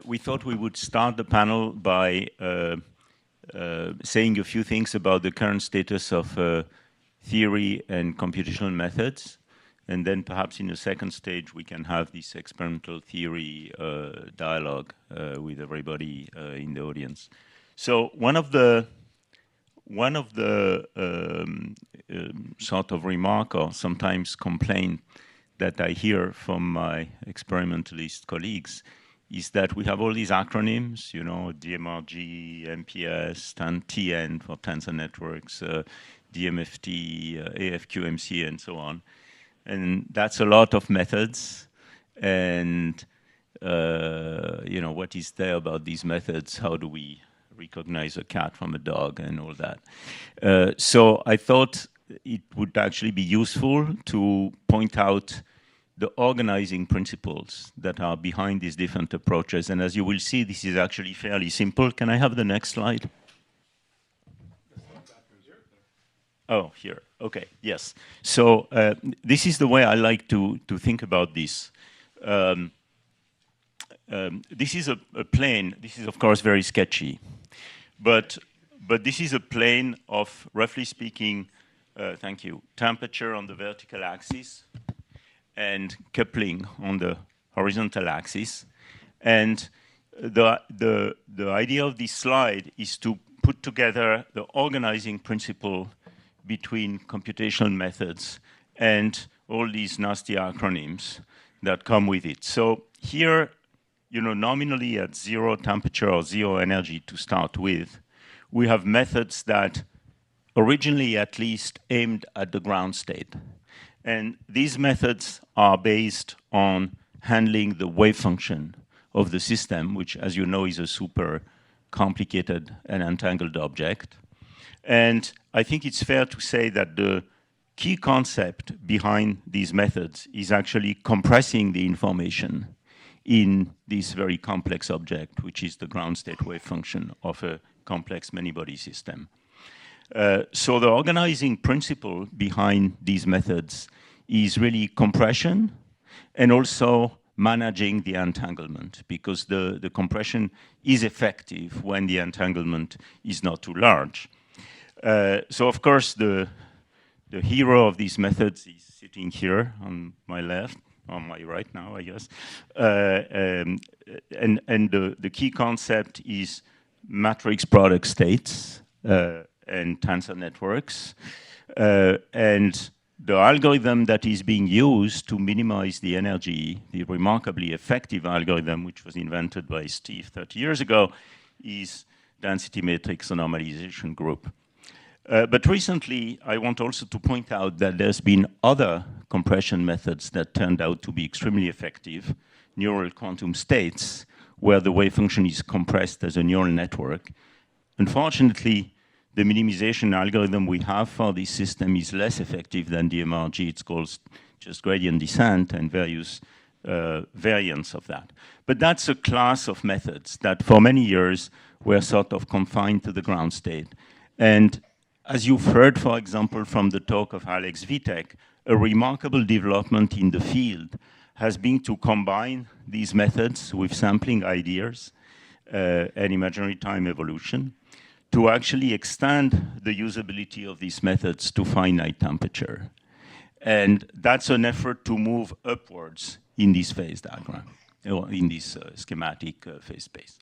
We thought we would start the panel by saying a few things about the current status of theory and computational methods. And then perhaps in the second stage, we can have this experimental theory dialogue with everybody in the audience. So one of the sort of remark or sometimes complaint that I hear from my experimentalist colleagues is that we have all these acronyms, you know, DMRG, MPS, TN for tensor networks, DMFT, AFQMC, and so on. And that's a lot of methods. And, you know, what is there about these methods? How do we recognize a cat from a dog and all that? So I thought it would actually be useful to point out the organizing principles that are behind these different approaches. And as you will see, this is actually fairly simple. Can I have the next slide? Oh, here. Okay, yes. So this is the way I like to think about this. This is a plane. This is, of course, very sketchy. But this is a plane of, roughly speaking, thank you, temperature on the vertical axis and coupling on the horizontal axis. And the idea of this slide is to put together the organizing principle between computational methods and all these nasty acronyms that come with it. So here, you know, nominally at zero temperature or zero energy to start with, we have methods that originally at least aimed at the ground state. And these methods are based on handling the wave function of the system, which, as you know, is a super complicated and entangled object. And I think it's fair to say that the key concept behind these methods is actually compressing the information in this very complex object, which is the ground state wave function of a complex many-body system. So the organizing principle behind these methods is really compression and also managing the entanglement, because the compression is effective when the entanglement is not too large. So of course the hero of these methods is sitting here on my left, on my right now, I guess. And the key concept is matrix product states and tensor networks. And the algorithm that is being used to minimize the energy, the remarkably effective algorithm, which was invented by Steve 30 years ago, is density matrix normalization group. But recently, I want also to point out that there's been other compression methods that turned out to be extremely effective, neural quantum states, where the wave function is compressed as a neural network. Unfortunately, the minimization algorithm we have for this system is less effective than DMRG. It's called just gradient descent and various variants of that. But that's a class of methods that for many years were sort of confined to the ground state. And as you've heard, for example, from the talk of Alex Vitek, a remarkable development in the field has been to combine these methods with sampling ideas and imaginary time evolution to actually extend the usability of these methods to finite temperature. And that's an effort to move upwards in this phase diagram, or in this schematic phase space.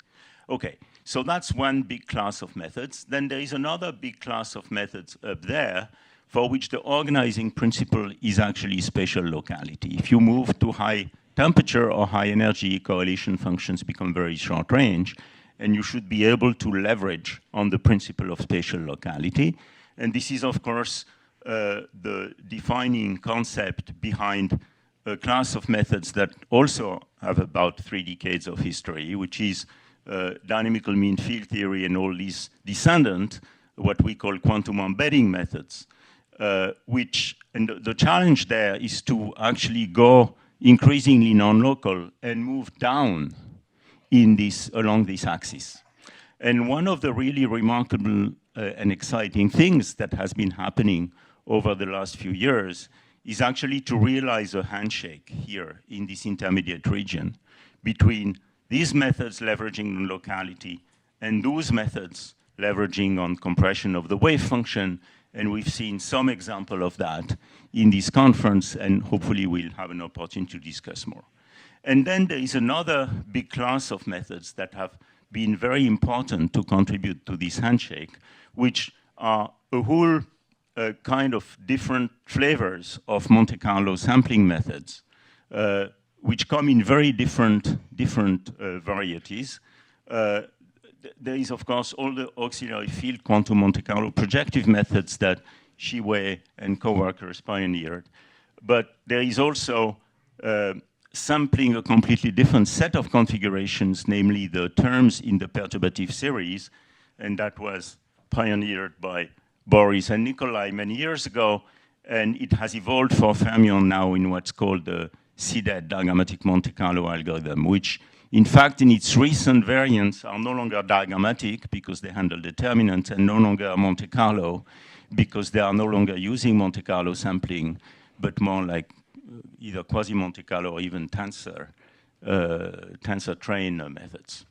Okay, so that's one big class of methods. Then there is another big class of methods up there for which the organizing principle is actually spatial locality. If you move to high temperature or high energy, correlation functions become very short range, and you should be able to leverage on the principle of spatial locality. And this is, of course, the defining concept behind a class of methods that also have about 3 decades of history, which is dynamical mean field theory and all these descendant, what we call quantum embedding methods, and the challenge there is to actually go increasingly non-local and move down in this, along this axis. And one of the really remarkable and exciting things that has been happening over the last few years is actually to realize a handshake here in this intermediate region between these methods leveraging on locality, and those methods leveraging on compression of the wave function. And we've seen some example of that in this conference, and hopefully we'll have an opportunity to discuss more. And then there is another big class of methods that have been very important to contribute to this handshake, which are a whole kind of different flavors of Monte Carlo sampling methods, which come in very different varieties. There is, of course, all the auxiliary field quantum Monte Carlo projective methods that Shiwei and coworkers pioneered. But there is also sampling a completely different set of configurations, namely the terms in the perturbative series, and that was pioneered by Boris and Nikolai many years ago, and it has evolved for Fermion now in what's called the CDET diagrammatic Monte Carlo algorithm, which in fact in its recent variants are no longer diagrammatic because they handle determinants, and no longer Monte Carlo because they are no longer using Monte Carlo sampling, but more like either quasi-Monte Carlo or even tensor train methods.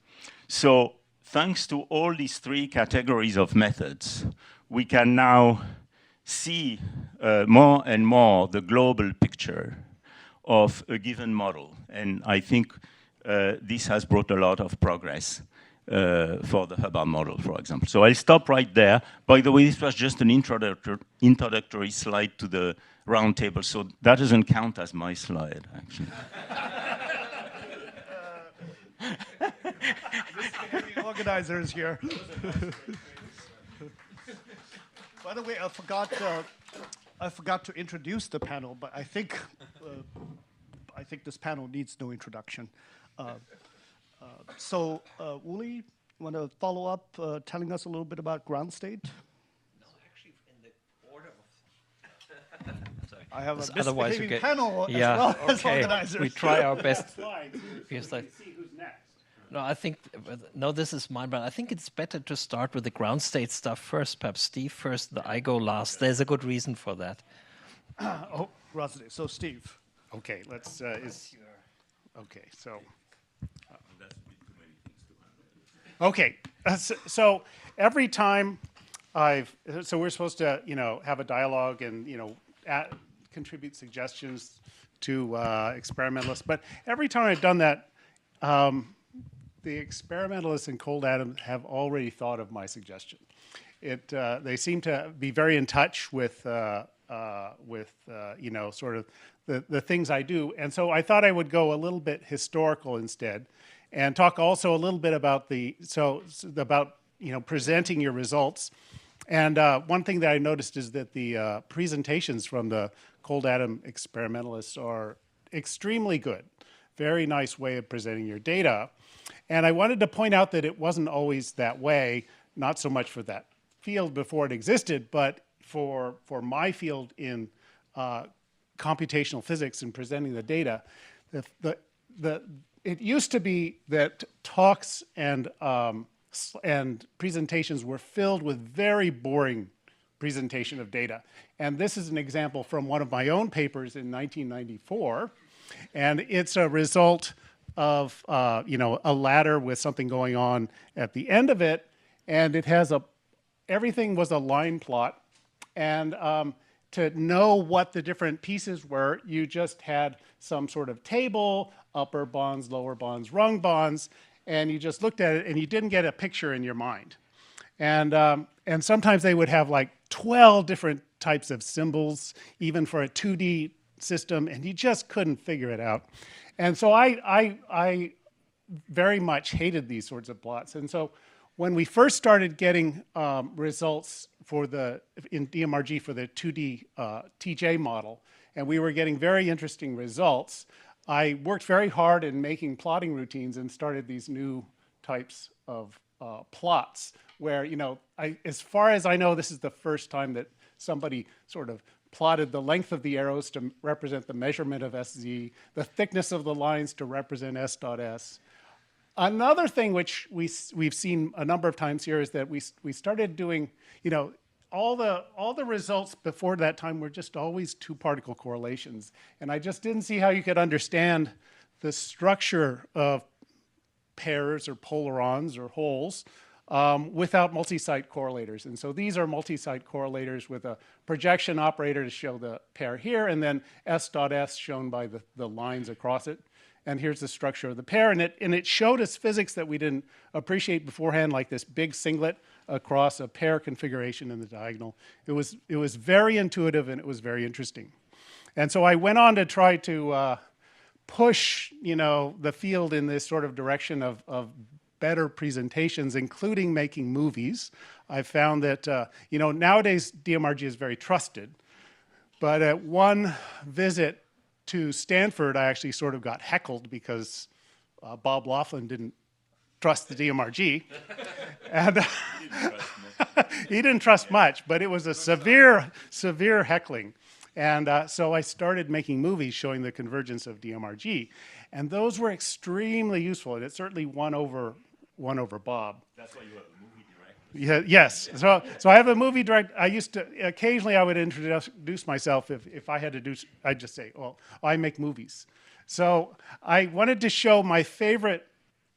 So thanks to all these three categories of methods, we can now see more and more the global picture of a given model. And I think this has brought a lot of progress for the Hubbard model, for example. So I'll stop right there. By the way, this was just an introductory slide to the roundtable, so that doesn't count as my slide, actually. The organizers here. By the way, I forgot to introduce the panel, but I think this panel needs no introduction. So, Uli, want to follow up telling us a little bit about ground state? No, actually, in the order of... Sorry. I have a misbehaving panel as yeah, well as okay. organizers. We try our best. Yes, I see who's next. No, I think, no, this is mine, but I think it's better to start with the ground state stuff first. Perhaps Steve first, I go last. There's a good reason for that. Oh, ground state. So, Steve. Okay, let's, okay, so. Okay, so every time so we're supposed to, have a dialogue and, contribute suggestions to experimentalists. But every time I've done that, the experimentalists in Cold Atom have already thought of my suggestion. They seem to be very in touch with sort of the things I do. And so I thought I would go a little bit historical instead, and talk also a little bit about presenting your results. And one thing that I noticed is that the presentations from the Cold Atom experimentalists are extremely good. Very nice way of presenting your data. And I wanted to point out that it wasn't always that way, not so much for that field before it existed, but for my field in computational physics and presenting the data. It used to be that talks and presentations were filled with very boring presentation of data. And this is an example from one of my own papers in 1994. And it's a result of a ladder with something going on at the end of it. And it has everything was a line plot. And to know what the different pieces were, you just had some sort of table, upper bonds, lower bonds, rung bonds, and you just looked at it and you didn't get a picture in your mind. And sometimes they would have like 12 different types of symbols, even for a 2D system, and you just couldn't figure it out. And so I very much hated these sorts of plots. And so when we first started getting results in DMRG for the 2D TJ model, and we were getting very interesting results, I worked very hard in making plotting routines and started these new types of plots where, as far as I know, this is the first time that somebody sort of plotted the length of the arrows to represent the measurement of SZ, the thickness of the lines to represent S dot S. Another thing which we've seen a number of times here is that we started doing, all the results before that time were just always two-particle correlations. And I just didn't see how you could understand the structure of pairs or polarons or holes without multi-site correlators. And so these are multi-site correlators with a projection operator to show the pair here, and then S dot S shown by the lines across it. And here's the structure of the pair. And it showed us physics that we didn't appreciate beforehand, like this big singlet across a pair configuration in the diagonal. It was very intuitive, and it was very interesting. And so I went on to try to push, the field in this sort of direction of better presentations, including making movies. I found that, nowadays DMRG is very trusted. But at one visit to Stanford, I actually sort of got heckled because Bob Laughlin didn't trust the DMRG. And he didn't trust much, but it was a severe heckling. And so I started making movies showing the convergence of DMRG. And those were extremely useful, and it certainly won over Bob. That's why you have a movie director. Yeah, yes. So I have a movie director. I used to, occasionally I would introduce myself if I had to do, I'd just say, well, I make movies. So I wanted to show my favorite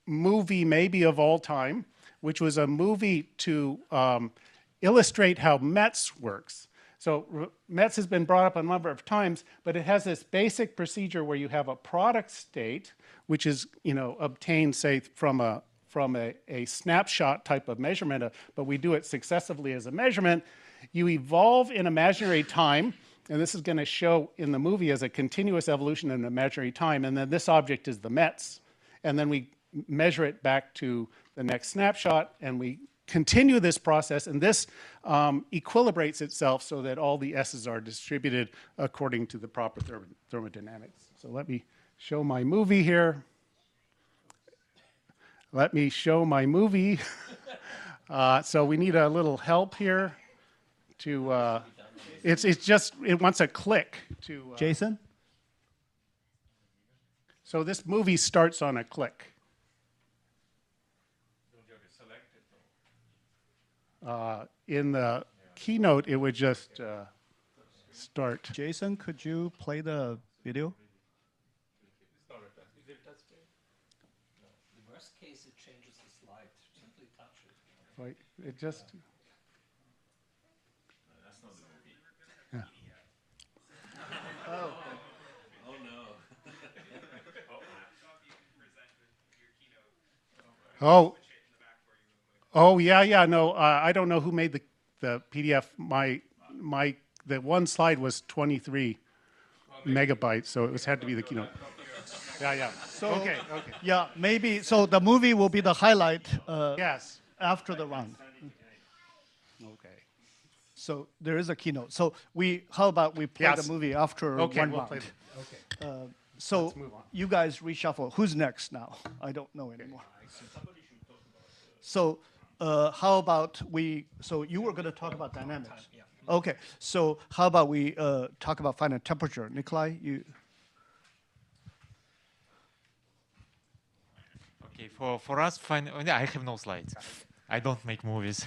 movie maybe of all time, which was a movie to illustrate how METS works. So METS has been brought up a number of times, but it has this basic procedure where you have a product state, which is obtained, say, from a snapshot type of measurement, but we do it successively as a measurement. You evolve in imaginary time, and this is going to show in the movie as a continuous evolution in imaginary time, and then this object is the METS, and then we measure it back to the next snapshot, and we continue this process, and this equilibrates itself so that all the S's are distributed according to the proper thermodynamics. So let me show my movie here. Let me show my movie. So we need a little help here to, it wants a click to. Jason? So this movie starts on a click. In the keynote, it would just start. Jason, could you play the video? The worst case, it changes the slide. Simply touch it. Right, it just. That's not the movie. Yeah. Oh no. Oh yeah. No, I don't know who made the PDF. The one slide was 23 megabytes, so it had to be the keynote. Yeah. So, Okay. Yeah, maybe. So the movie will be the highlight Yes. after the round. Okay. So there is a keynote. So how about we play Yes. the movie after Okay. one We'll round? play okay. So Let's move on. you guys reshuffle. Who's next now? I don't know anymore. So how about so you were going to talk about dynamics. Okay, so how about we talk about finite temperature? Nikolai, you. Okay, for us, I have no slides. I don't make movies.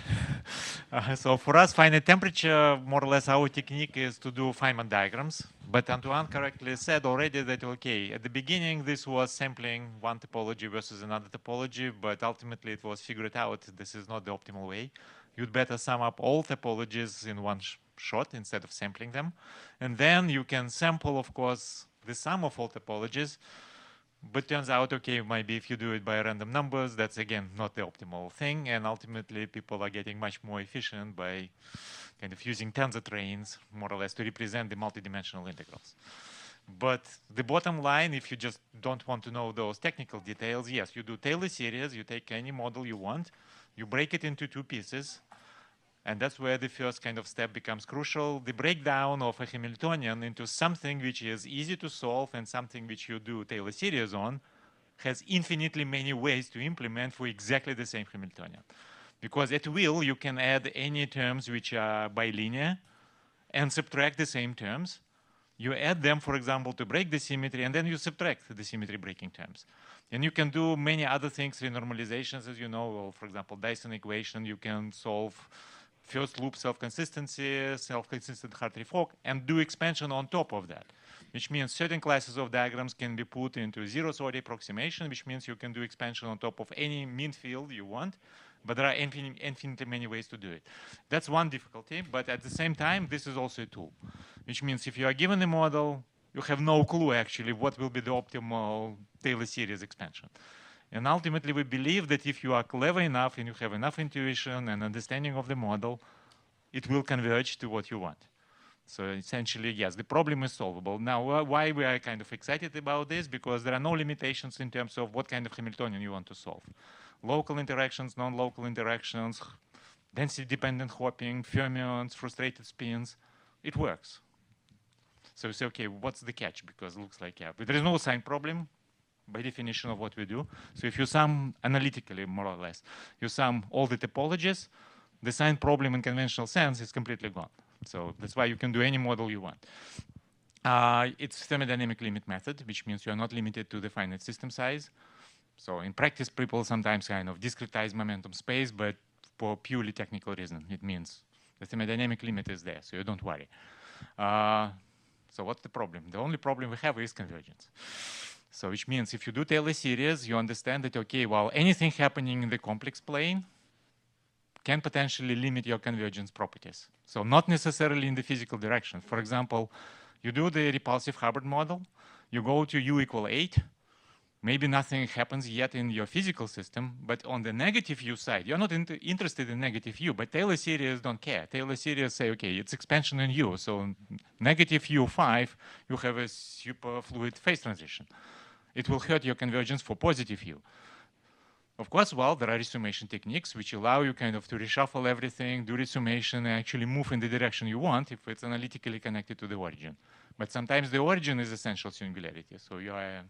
So for us, finite temperature, more or less our technique is to do Feynman diagrams. But Antoine correctly said already that, okay, at the beginning, this was sampling one topology versus another topology, but ultimately it was figured out this is not the optimal way. You'd better sum up all topologies in one shot instead of sampling them. And then you can sample, of course, the sum of all topologies. But turns out, okay, maybe if you do it by random numbers, that's again not the optimal thing. And ultimately, people are getting much more efficient by kind of using tensor trains, more or less, to represent the multidimensional integrals. But the bottom line, if you just don't want to know those technical details, yes, you do Taylor series, you take any model you want, you break it into two pieces, and that's where the first kind of step becomes crucial. The breakdown of a Hamiltonian into something which is easy to solve and something which you do Taylor series on has infinitely many ways to implement for exactly the same Hamiltonian. Because at will, you can add any terms which are bilinear and subtract the same terms. You add them, for example, to break the symmetry, and then you subtract the symmetry breaking terms. And you can do many other things, renormalizations, as you know. Well, for example, Dyson equation, you can solve first loop self-consistency, self-consistent Hartree-Fock, and do expansion on top of that. which means certain classes of diagrams can be put into zero-sort approximation, which means you can do expansion on top of any mean field you want, but there are infinitely many ways to do it. That's one difficulty, but at the same time, this is also a tool, which means if you are given a model, you have no clue actually what will be the optimal Taylor series expansion. And ultimately, we believe that if you are clever enough and you have enough intuition and understanding of the model, it will converge to what you want. So essentially, yes, the problem is solvable. Now, why we are kind of excited about this? Because there are no limitations in terms of what kind of Hamiltonian you want to solve. Local interactions, non-local interactions, density-dependent hopping, fermions, frustrated spins, it works. So you say, okay, what's the catch? Because it looks like, yeah, but there is no sign problem by definition of what we do. So if you sum analytically, more or less, you sum all the topologies, the sign problem in conventional sense is completely gone. So that's why you can do any model you want. It's thermodynamic limit method, which means you are not limited to the finite system size. So in practice, people sometimes kind of discretize momentum space, but for purely technical reason, it means the thermodynamic limit is there, so you don't worry. So what's the problem? The only problem we have is convergence. So which means if you do Taylor series, you understand that, okay, well, anything happening in the complex plane can potentially limit your convergence properties. So not necessarily in the physical direction. For example, you do the repulsive Hubbard model, you go to U equal 8, maybe nothing happens yet in your physical system, but on the negative U side, you're not interested in negative U, but Taylor series don't care. Taylor series say, okay, it's expansion in U, so negative U5, you have a superfluid phase transition. It will hurt your convergence for positive U. Of course, well, there are resummation techniques which allow you kind of to reshuffle everything, do resummation, and actually move in the direction you want if it's analytically connected to the origin. But sometimes the origin is essential singularity, so you are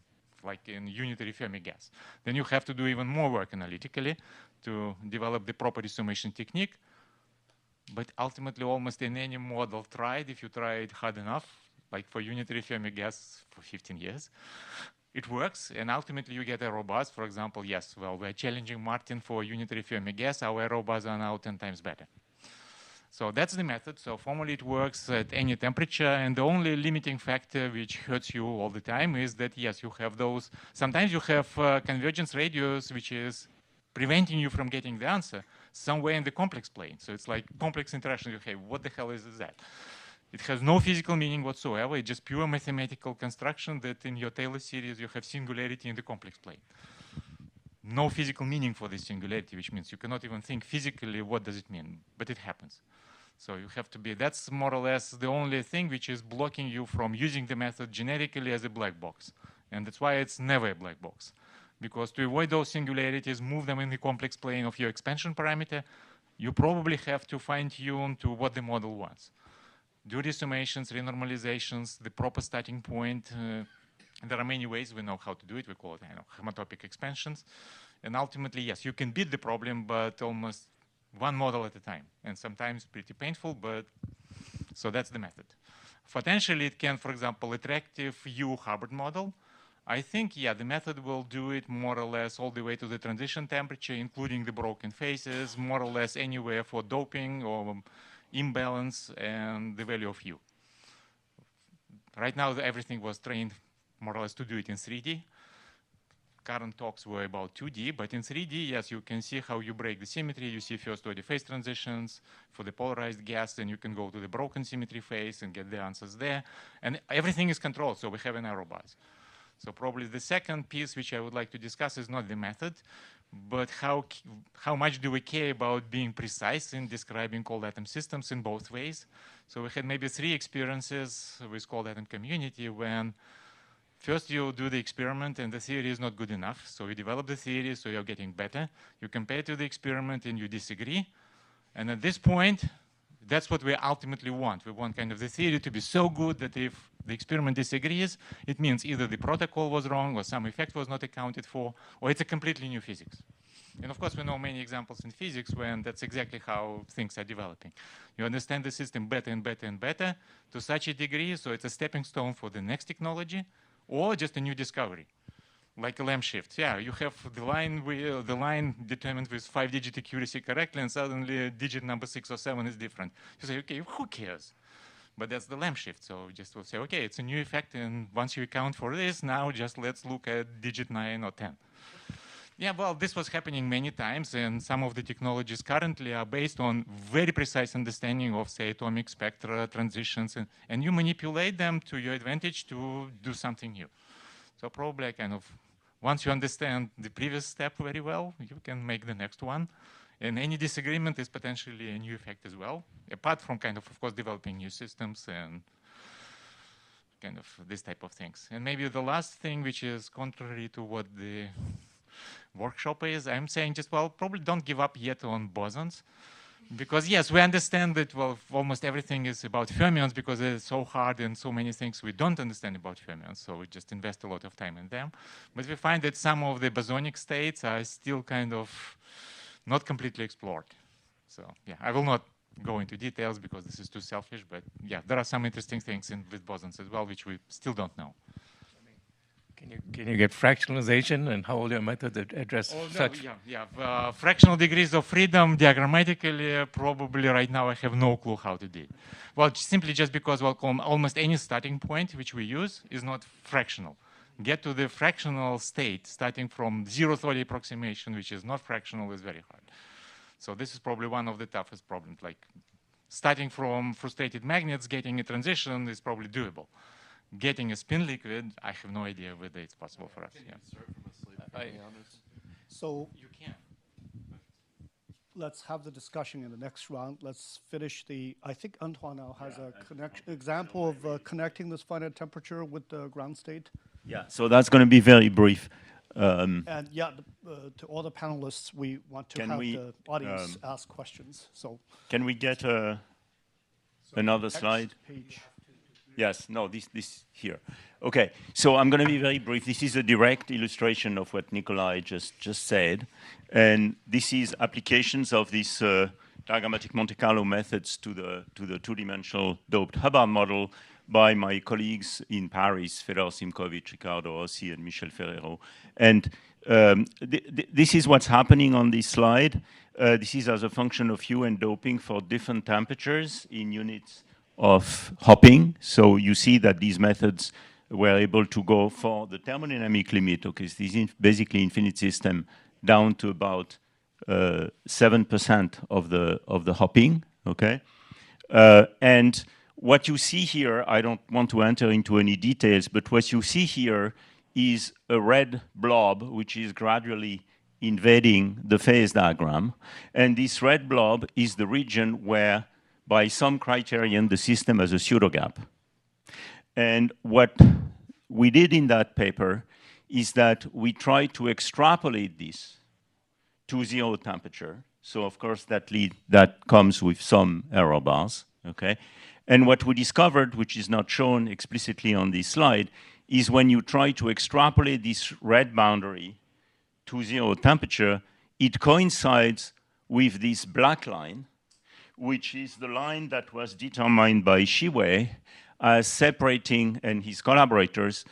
like in unitary Fermi gas. Then you have to do even more work analytically to develop the proper resummation technique. But ultimately, almost in any model tried, if you try it hard enough, like for unitary Fermi gas for 15 years, it works, and ultimately you get error bars. For example, yes, well, we're challenging Martin for unitary Fermi gas. Our error bars are now 10 times better. So that's the method. So formally it works at any temperature, and the only limiting factor which hurts you all the time is that, yes, you have those, sometimes you have convergence radius which is preventing you from getting the answer somewhere in the complex plane. So it's like complex interaction. Okay, what the hell is that? It has no physical meaning whatsoever. It's just pure mathematical construction that in your Taylor series you have singularity in the complex plane. No physical meaning for this singularity, which means you cannot even think physically what does it mean, but it happens. So you have to be, that's more or less the only thing which is blocking you from using the method generically as a black box. And that's why it's never a black box. Because to avoid those singularities, move them in the complex plane of your expansion parameter, you probably have to fine-tune to what the model wants. Do resummations, renormalizations, the proper starting point. There are many ways we know how to do it. We call it homotopic expansions. And ultimately, yes, you can beat the problem, but almost one model at a time. And sometimes pretty painful, but so that's the method. Potentially, it can, for example, attractive U Hubbard model. I think, yeah, the method will do it more or less all the way to the transition temperature, including the broken phases, more or less anywhere for doping or imbalance and the value of U. Right now, everything was trained more or less to do it in 3D. Current talks were about 2D, but in 3D, yes, you can see how you break the symmetry. You see first-order phase transitions for the polarized gas, then you can go to the broken symmetry phase and get the answers there. And everything is controlled, so we have an error bars. So probably the second piece which I would like to discuss is not the method, but how much do we care about being precise in describing cold atom systems in both ways? So we had maybe 3 experiences with cold atom community when first you do the experiment and the theory is not good enough. So you develop the theory, so you're getting better. You compare to the experiment and you disagree. And at this point, that's what we ultimately want. We want kind of the theory to be so good that if the experiment disagrees, it means either the protocol was wrong or some effect was not accounted for, or it's a completely new physics. And of course, we know many examples in physics when that's exactly how things are developing. You understand the system better and better and better to such a degree, so it's a stepping stone for the next technology, or just a new discovery, like a lamp shift. Yeah, you have the line determined with 5-digit accuracy correctly, and suddenly digit number 6 or 7 is different. You say, okay, who cares? But that's the lamp shift. So just will say, okay, it's a new effect, and once you account for this, now just let's look at digit 9 or 10. Yeah, well, this was happening many times, and some of the technologies currently are based on very precise understanding of, say, atomic spectra, transitions, and you manipulate them to your advantage to do something new. So probably kind of, once you understand the previous step very well, you can make the next one. And any disagreement is potentially a new effect as well, apart from kind of course, developing new systems and kind of this type of things. And maybe the last thing, which is contrary to what the workshop is, I'm saying just, well, probably don't give up yet on bosons. Because yes, we understand that, well, almost everything is about fermions because it's so hard and so many things we don't understand about fermions. So we just invest a lot of time in them. But we find that some of the bosonic states are still kind of not completely explored. So yeah, I will not go into details because this is too selfish, but yeah, there are some interesting things with bosons as well, which we still don't know. Can you get fractionalization, and how will your method address such? Fractional degrees of freedom, diagrammatically, probably right now I have no clue how to do it. Well, simply just because, well, almost any starting point which we use is not fractional. Get to the fractional state, starting from zero-thought approximation, which is not fractional, is very hard. So this is probably one of the toughest problems. Like starting from frustrated magnets, getting a transition is probably doable. Getting a spin liquid, I have no idea whether it's possible for us. Yeah. So You can. let's have the discussion in the next round. Let's finish I think Antoine now has a example of connecting this finite temperature with the ground state. Yeah, so that's going to be very brief. And yeah, to all the panelists, we want to Can have we, the audience ask questions. So Can we get another next slide? page. Yes, no, this here. Okay, so I'm going to be very brief. This is a direct illustration of what Nikolai just said. And this is applications of these diagrammatic Monte Carlo methods to the two-dimensional doped Hubbard model by my colleagues in Paris, Fedor Simkovic, Ricardo Rossi, and Michel Ferrero. And this is what's happening on this slide. This is as a function of U and doping for different temperatures in units of hopping. So you see that these methods were able to go for the thermodynamic limit, okay, so this is basically infinite system, down to about 7% of the hopping, okay? And what you see here, I don't want to enter into any details, but what you see here is a red blob, which is gradually invading the phase diagram. And this red blob is the region where, by some criterion, the system has a pseudogap. And what we did in that paper is that we tried to extrapolate this to zero temperature. So of course that comes with some error bars, okay? And what we discovered, which is not shown explicitly on this slide, is when you try to extrapolate this red boundary to zero temperature, it coincides with this black line, which is the line that was determined by Shiwei as separating, and his collaborators,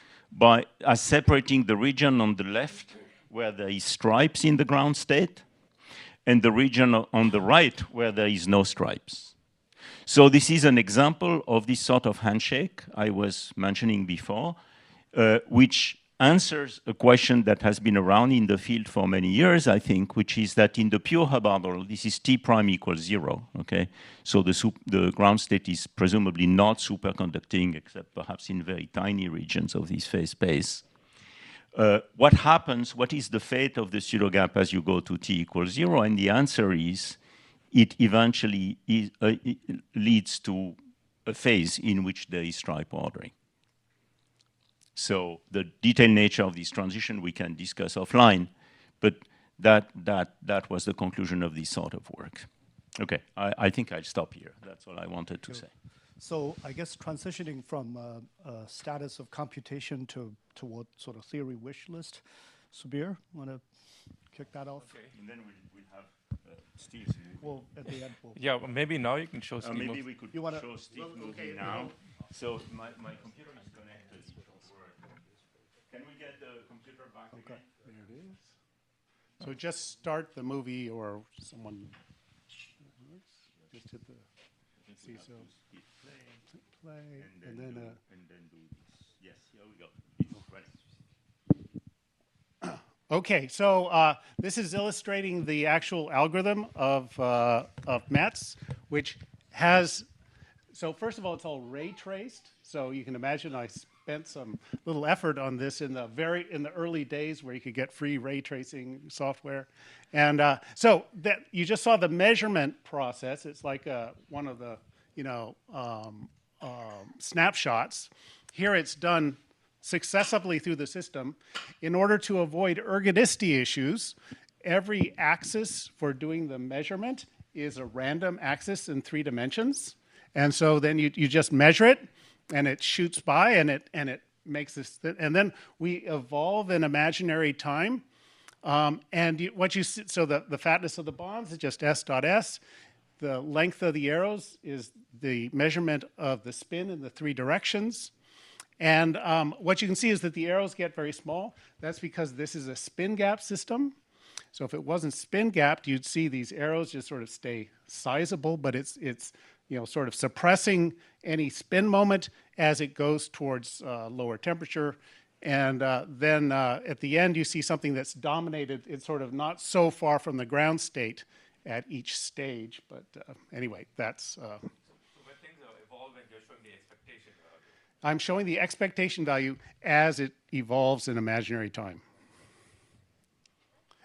as separating the region on the left where there is stripes in the ground state, and the region on the right where there is no stripes. So this is an example of this sort of handshake I was mentioning before, which answers a question that has been around in the field for many years, I think, which is that in the pure Hubbard model, this is T prime equals 0, okay? So the ground state is presumably not superconducting, except perhaps in very tiny regions of this phase space. What happens, what is the fate of the pseudogap as you go to T equals 0? And the answer is, it eventually leads to a phase in which there is stripe ordering. So the detailed nature of this transition we can discuss offline, but that was the conclusion of this sort of work. Okay, I think I'll stop here. That's all I wanted to say. So I guess transitioning from status of computation to what sort of theory wish list. Subir, want to kick that off? Okay, and then we'll have Steve. Well, at the end, Yeah, well, maybe now you can show Steve. Maybe we could show Steve moving now. So my computer is connected. Can we get the computer back again? There it is. So just start the movie or someone just hit the... think we have so to skip play play, and and then do this. Yes, here we go. It's ready. okay, so this is illustrating the actual algorithm of METS, which has, so first of all, it's all ray traced. So you can imagine I spent some little effort on this in the early days where you could get free ray tracing software. And so that you just saw the measurement process. It's like one of the, snapshots. Here it's done successively through the system. In order to avoid ergodicity issues, every axis for doing the measurement is a random axis in 3 dimensions. And so then you just measure it, and it shoots by, and it makes this, and then we evolve in imaginary time. What you see, so the fatness of the bonds is just S dot S. The length of the arrows is the measurement of the spin in the 3 directions. And what you can see is that the arrows get very small. That's because this is a spin gap system. So if it wasn't spin gapped, you'd see these arrows just sort of stay sizable, but it's sort of suppressing any spin moment as it goes towards lower temperature. And then at the end, you see something that's dominated. It's sort of not so far from the ground state at each stage. But anyway, that's... So when things are evolving, you're showing the expectation value. I'm showing the expectation value as it evolves in imaginary time.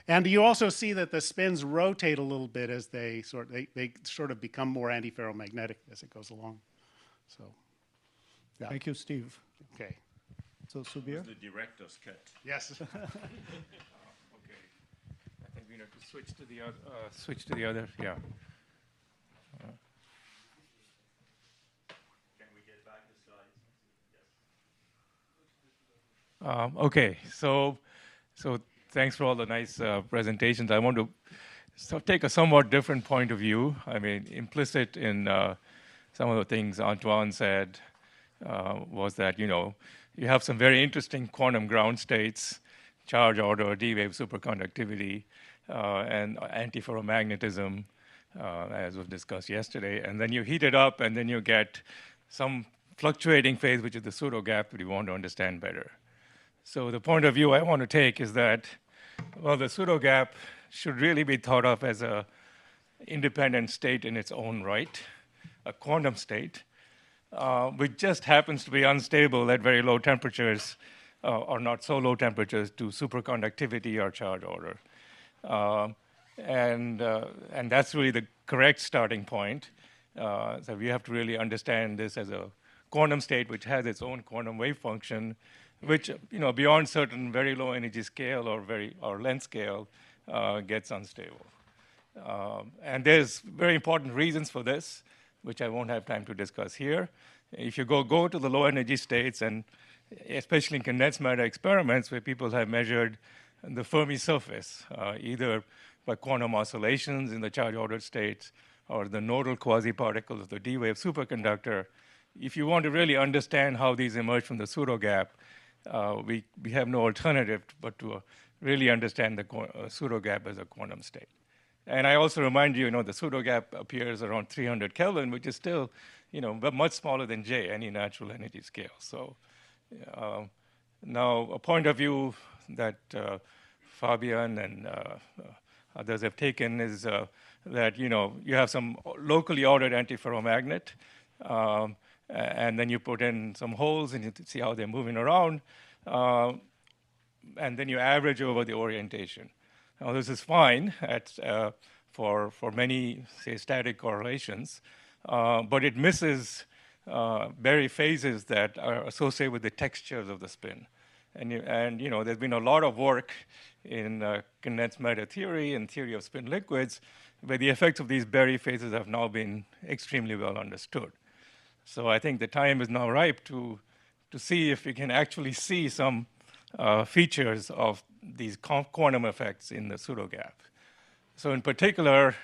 And you also see that the spins rotate a little bit as they sort of become more antiferromagnetic as it goes along. So, yeah. Thank you, Steve. Okay. So Subir? The director's cut. Yes. Okay. I think we need to switch to the other. Yeah. Can we get back the slides? Yes. Okay. So thanks for all the nice presentations. I want to take a somewhat different point of view. I mean, implicit in some of the things Antoine said was that, you have some very interesting quantum ground states, charge order, D-wave superconductivity, and antiferromagnetism, as was discussed yesterday. And then you heat it up, and then you get some fluctuating phase, which is the pseudo gap that we want to understand better. So the point of view I want to take is that, well, the pseudo gap should really be thought of as an independent state in its own right, a quantum state, which just happens to be unstable at very low temperatures, or not so low temperatures, to superconductivity or charge order. And that's really the correct starting point. So we have to really understand this as a quantum state which has its own quantum wave function, which, beyond certain very low energy scale or length scale, gets unstable. And there's very important reasons for this, which I won't have time to discuss here. If you go to the low energy states, and especially in condensed matter experiments where people have measured the Fermi surface, either by quantum oscillations in the charge ordered states or the nodal quasi-particles of the D-wave superconductor, if you want to really understand how these emerge from the pseudo gap, we have no alternative but to really understand the pseudo gap as a quantum state. And I also remind you, the pseudo gap appears around 300 Kelvin, which is still, much smaller than J, any natural energy scale. So now a point of view that Fabian and others have taken is that, you have some locally ordered antiferromagnet, and then you put in some holes and you see how they're moving around, and then you average over the orientation. Now, this is fine for many, say, static correlations, but it misses Berry phases that are associated with the textures of the spin. And there's been a lot of work in condensed matter theory and theory of spin liquids where the effects of these Berry phases have now been extremely well understood. So I think the time is now ripe to see if we can actually see some features of these quantum effects in the pseudo gap. So in particular,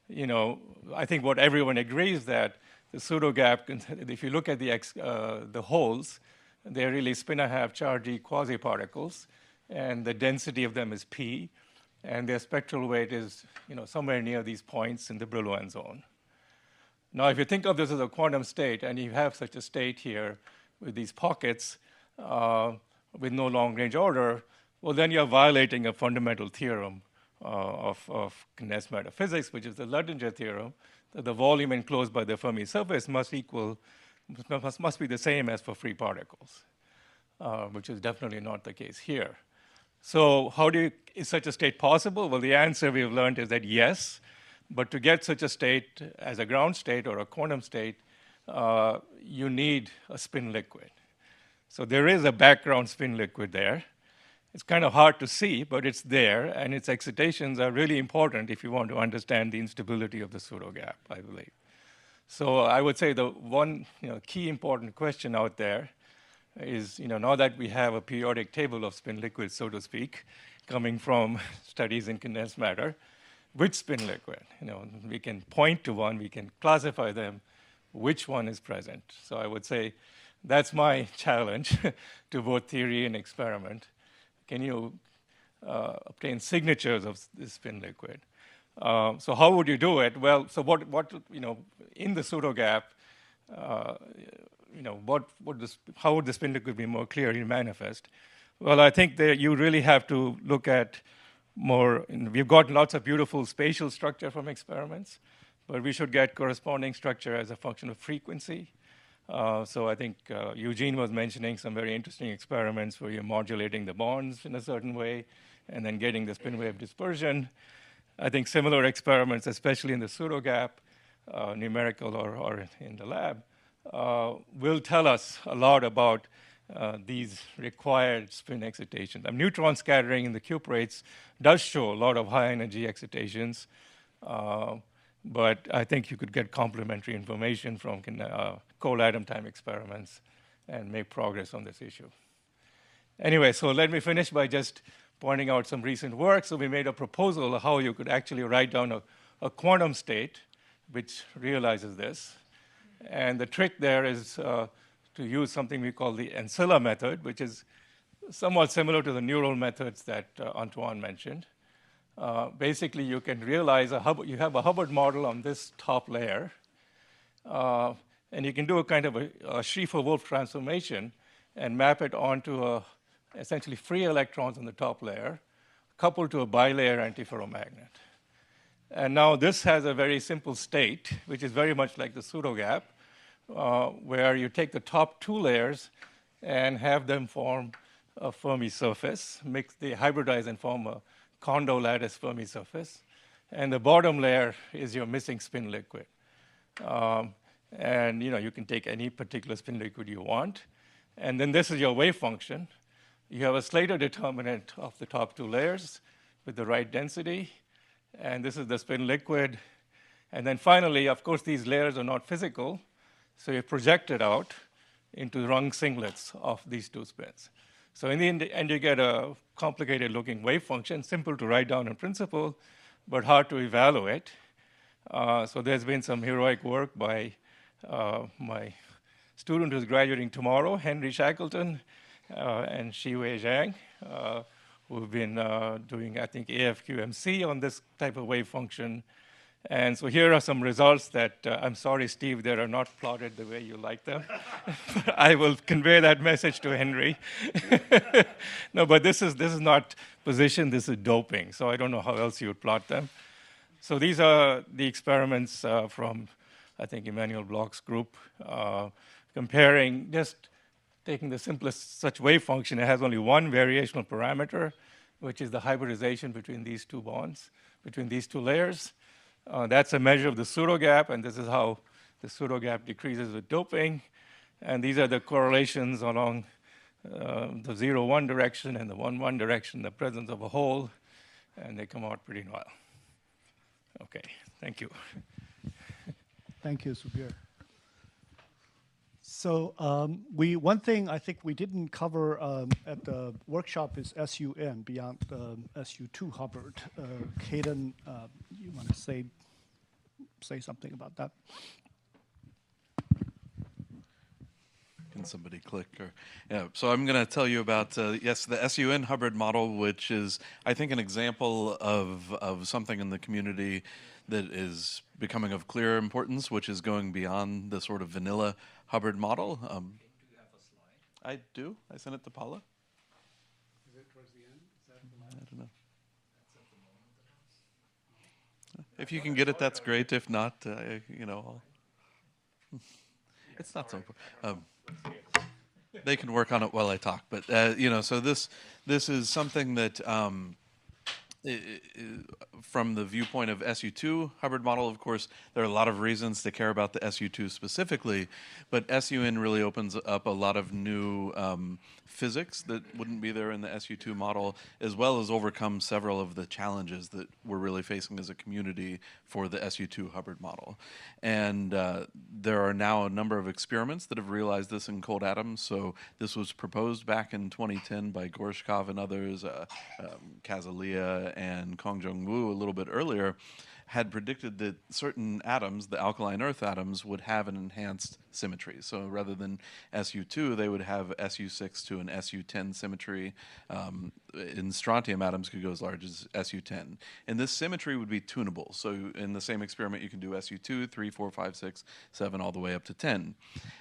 I think what everyone agrees that the pseudo gap, if you look at the holes, they're really spin-and-a-half chargey quasi-particles, and the density of them is P, and their spectral weight is somewhere near these points in the Brillouin zone. Now, if you think of this as a quantum state, and you have such a state here with these pockets with no long-range order, well, then you're violating a fundamental theorem of condensed matter physics, which is the Luttinger theorem, that the volume enclosed by the Fermi surface must be the same as for free particles, which is definitely not the case here. So is such a state possible? Well, the answer we've learned is that yes, but to get such a state as a ground state or a quantum state, you need a spin liquid. So there is a background spin liquid there. It's kind of hard to see, but it's there, and its excitations are really important if you want to understand the instability of the pseudogap, I believe. So I would say the one key important question out there is, now that we have a periodic table of spin liquids, so to speak, coming from studies in condensed matter, which spin liquid? We can point to one, we can classify them, which one is present. So I would say that's my challenge to both theory and experiment. Can you obtain signatures of this spin liquid? So how would you do it? Well, so what in the pseudogap, how would the spin liquid be more clearly manifest? Well, I think that you really have to look at more. We've got lots of beautiful spatial structure from experiments, but we should get corresponding structure as a function of frequency. So I think Eugene was mentioning some very interesting experiments where you're modulating the bonds in a certain way and then getting the spin wave dispersion. I think similar experiments, especially in the pseudogap, numerical or in the lab, will tell us a lot about these required spin excitations. Neutron scattering in the cuprates does show a lot of high energy excitations, but I think you could get complementary information from cold atom time experiments and make progress on this issue. Anyway, so let me finish by just pointing out some recent work. So we made a proposal of how you could actually write down a quantum state which realizes this. And the trick there is to use something we call the ancilla method, which is somewhat similar to the neural methods that Antoine mentioned. Basically, you can realize you have a Hubbard model on this top layer, and you can do a kind of a Schrieffer-Wolff transformation and map it onto essentially free electrons on the top layer, coupled to a bilayer antiferromagnet. And now this has a very simple state, which is very much like the pseudogap, where you take the top two layers and have them form a Fermi surface, they hybridize and form a Kondo lattice Fermi surface, and the bottom layer is your missing spin liquid. And you can take any particular spin liquid you want, and then this is your wave function. You have a Slater determinant of the top two layers with the right density, and this is the spin liquid. And then finally, of course, these layers are not physical, so you project it out into rung singlets of these two spins. So in the end, you get a complicated-looking wave function, simple to write down in principle, but hard to evaluate. So there's been some heroic work by my student who's graduating tomorrow, Henry Shackleton, and Shiwei Zhang, who've been doing, I think, AFQMC on this type of wave function. And so here are some results that, I'm sorry, Steve, they are not plotted the way you like them. But I will convey that message to Henry. No, but this is not position, this is doping. So I don't know how else you would plot them. So these are the experiments from, I think, Emmanuel Bloch's group, comparing, just taking the simplest such wave function. It has only one variational parameter, which is the hybridization between these two bonds, between these two layers. That's a measure of the pseudogap, and this is how the pseudogap decreases with doping. And these are the correlations along the 0-1 direction and the 1-1 direction, the presence of a hole, and they come out pretty well. Okay, thank you. Thank you, Subir. So one thing I think we didn't cover at the workshop is SUN, beyond SU2 Hubbard. Caden, you want to say something about that? Can somebody click? Or yeah. So I'm going to tell you about yes, the SUN Hubbard model, which is I think an example of something in the community that is becoming of clear importance, which is going beyond the sort of vanilla Hubbard model. Do you have a slide? I do. I sent it to Paula. Is it towards the end? Is that the last? I don't know. If you can get it, that's great. If not, you know, it's not so important. They can work on it while I talk. But you know, so this is something that from the viewpoint of SU2 Hubbard model, of course, there are a lot of reasons to care about the SU2 specifically, but SUN really opens up a lot of new physics that wouldn't be there in the SU2 model, as well as overcome several of the challenges that we're really facing as a community for the SU2 Hubbard model. And there are now a number of experiments that have realized this in cold atoms. So this was proposed back in 2010 by Gorshkov and others, Kazalia and Kongjong Wu a little bit earlier, had predicted that certain atoms, the alkaline earth atoms, would have an enhanced symmetry. So rather than SU2, they would have SU6 to an SU10 symmetry. In strontium, atoms could go as large as SU10. And this symmetry would be tunable. So in the same experiment, you can do SU2, 3, 4, 5, 6, 7, all the way up to 10.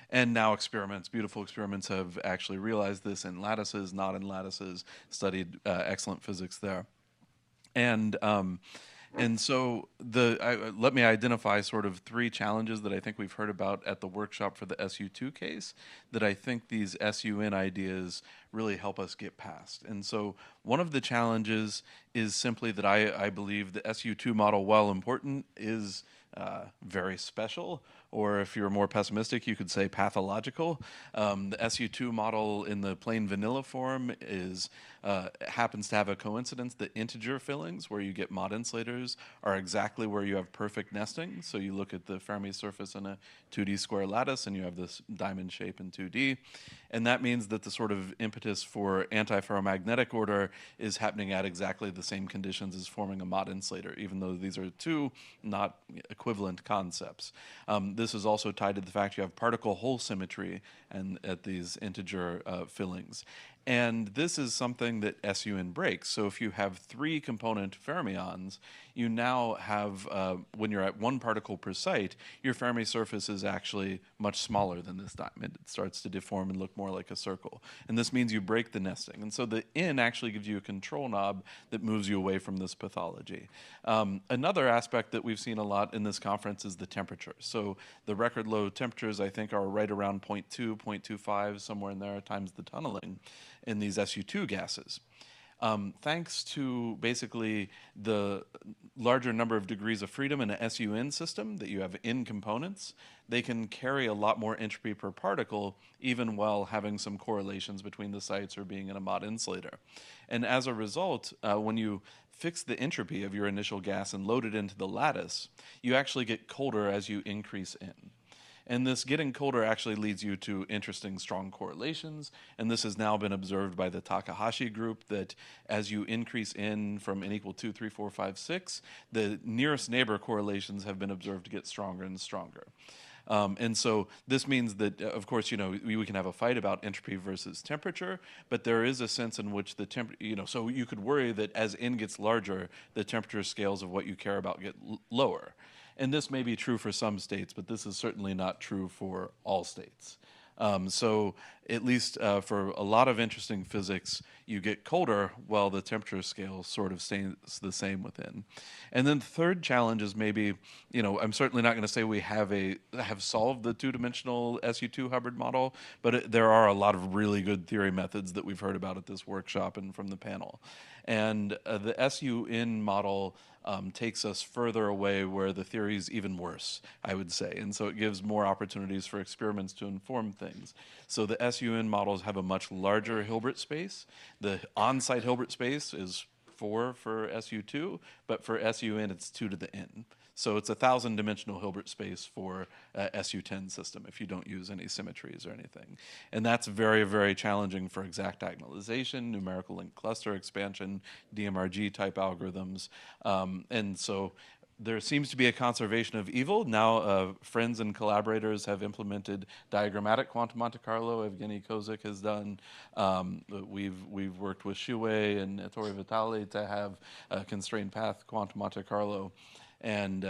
And now experiments, beautiful experiments, have actually realized this in lattices, not in lattices, studied excellent physics there. And so let me identify sort of 3 challenges that I think we've heard about at the workshop for the SU2 case that I think these SUN ideas really help us get past. And so one of the challenges is simply that I believe the SU2 model, while important, is very special, or if you're more pessimistic, you could say pathological. The SU2 model in the plain vanilla form is happens to have a coincidence that integer fillings, where you get Mott insulators, are exactly where you have perfect nesting. So you look at the Fermi surface in a 2D square lattice, and you have this diamond shape in 2D. And that means that the sort of impetus for antiferromagnetic order is happening at exactly the same conditions as forming a Mott insulator, even though these are 2 not equivalent concepts. This is also tied to the fact you have particle hole symmetry and at these integer fillings. And this is something that SUN breaks. So if you have 3 component fermions, you now have, when you're at 1 particle per site, your Fermi surface is actually much smaller than this diamond. It starts to deform and look more like a circle. And this means you break the nesting. And so the N actually gives you a control knob that moves you away from this pathology. Another aspect that we've seen a lot in this conference is the temperature. So the record low temperatures, I think, are right around 0.2, 0.25, somewhere in there, times the tunneling in these SU2 gases. Thanks to basically the larger number of degrees of freedom in a SUN system that you have in components, they can carry a lot more entropy per particle, even while having some correlations between the sites or being in a Mott insulator. And as a result, when you fix the entropy of your initial gas and load it into the lattice, you actually get colder as you increase in. And this getting colder actually leads you to interesting, strong correlations. And this has now been observed by the Takahashi group, that as you increase in from n equal 2, 3, 4, 5, 6, the nearest neighbor correlations have been observed to get stronger and stronger. And so this means that, of course, you know, we can have a fight about entropy versus temperature, but there is a sense in which the temperature, you know, so you could worry that as n gets larger, the temperature scales of what you care about get lower. And this may be true for some states, but this is certainly not true for all states. So at least for a lot of interesting physics, you get colder while the temperature scale sort of stays the same within. And then the third challenge is maybe, you know, I'm certainly not going to say we have solved the 2-dimensional SU2 Hubbard model, but there are a lot of really good theory methods that we've heard about at this workshop and from the panel. And the SUN model takes us further away where the theory is even worse, I would say. And so it gives more opportunities for experiments to inform things. So the SUN models have a much larger Hilbert space. The on-site Hilbert space is 4 for SU2, but for SUN it's 2 to the n. So it's a 1,000-dimensional Hilbert space for SU10 system if you don't use any symmetries or anything. And that's very, very challenging for exact diagonalization, numerical linked cluster expansion, DMRG type algorithms. And so there seems to be a conservation of evil. Now, friends and collaborators have implemented diagrammatic quantum Monte Carlo. Evgeny Kozik has done. We've worked with Shuei and Ettore Vitali to have constrained path quantum Monte Carlo. And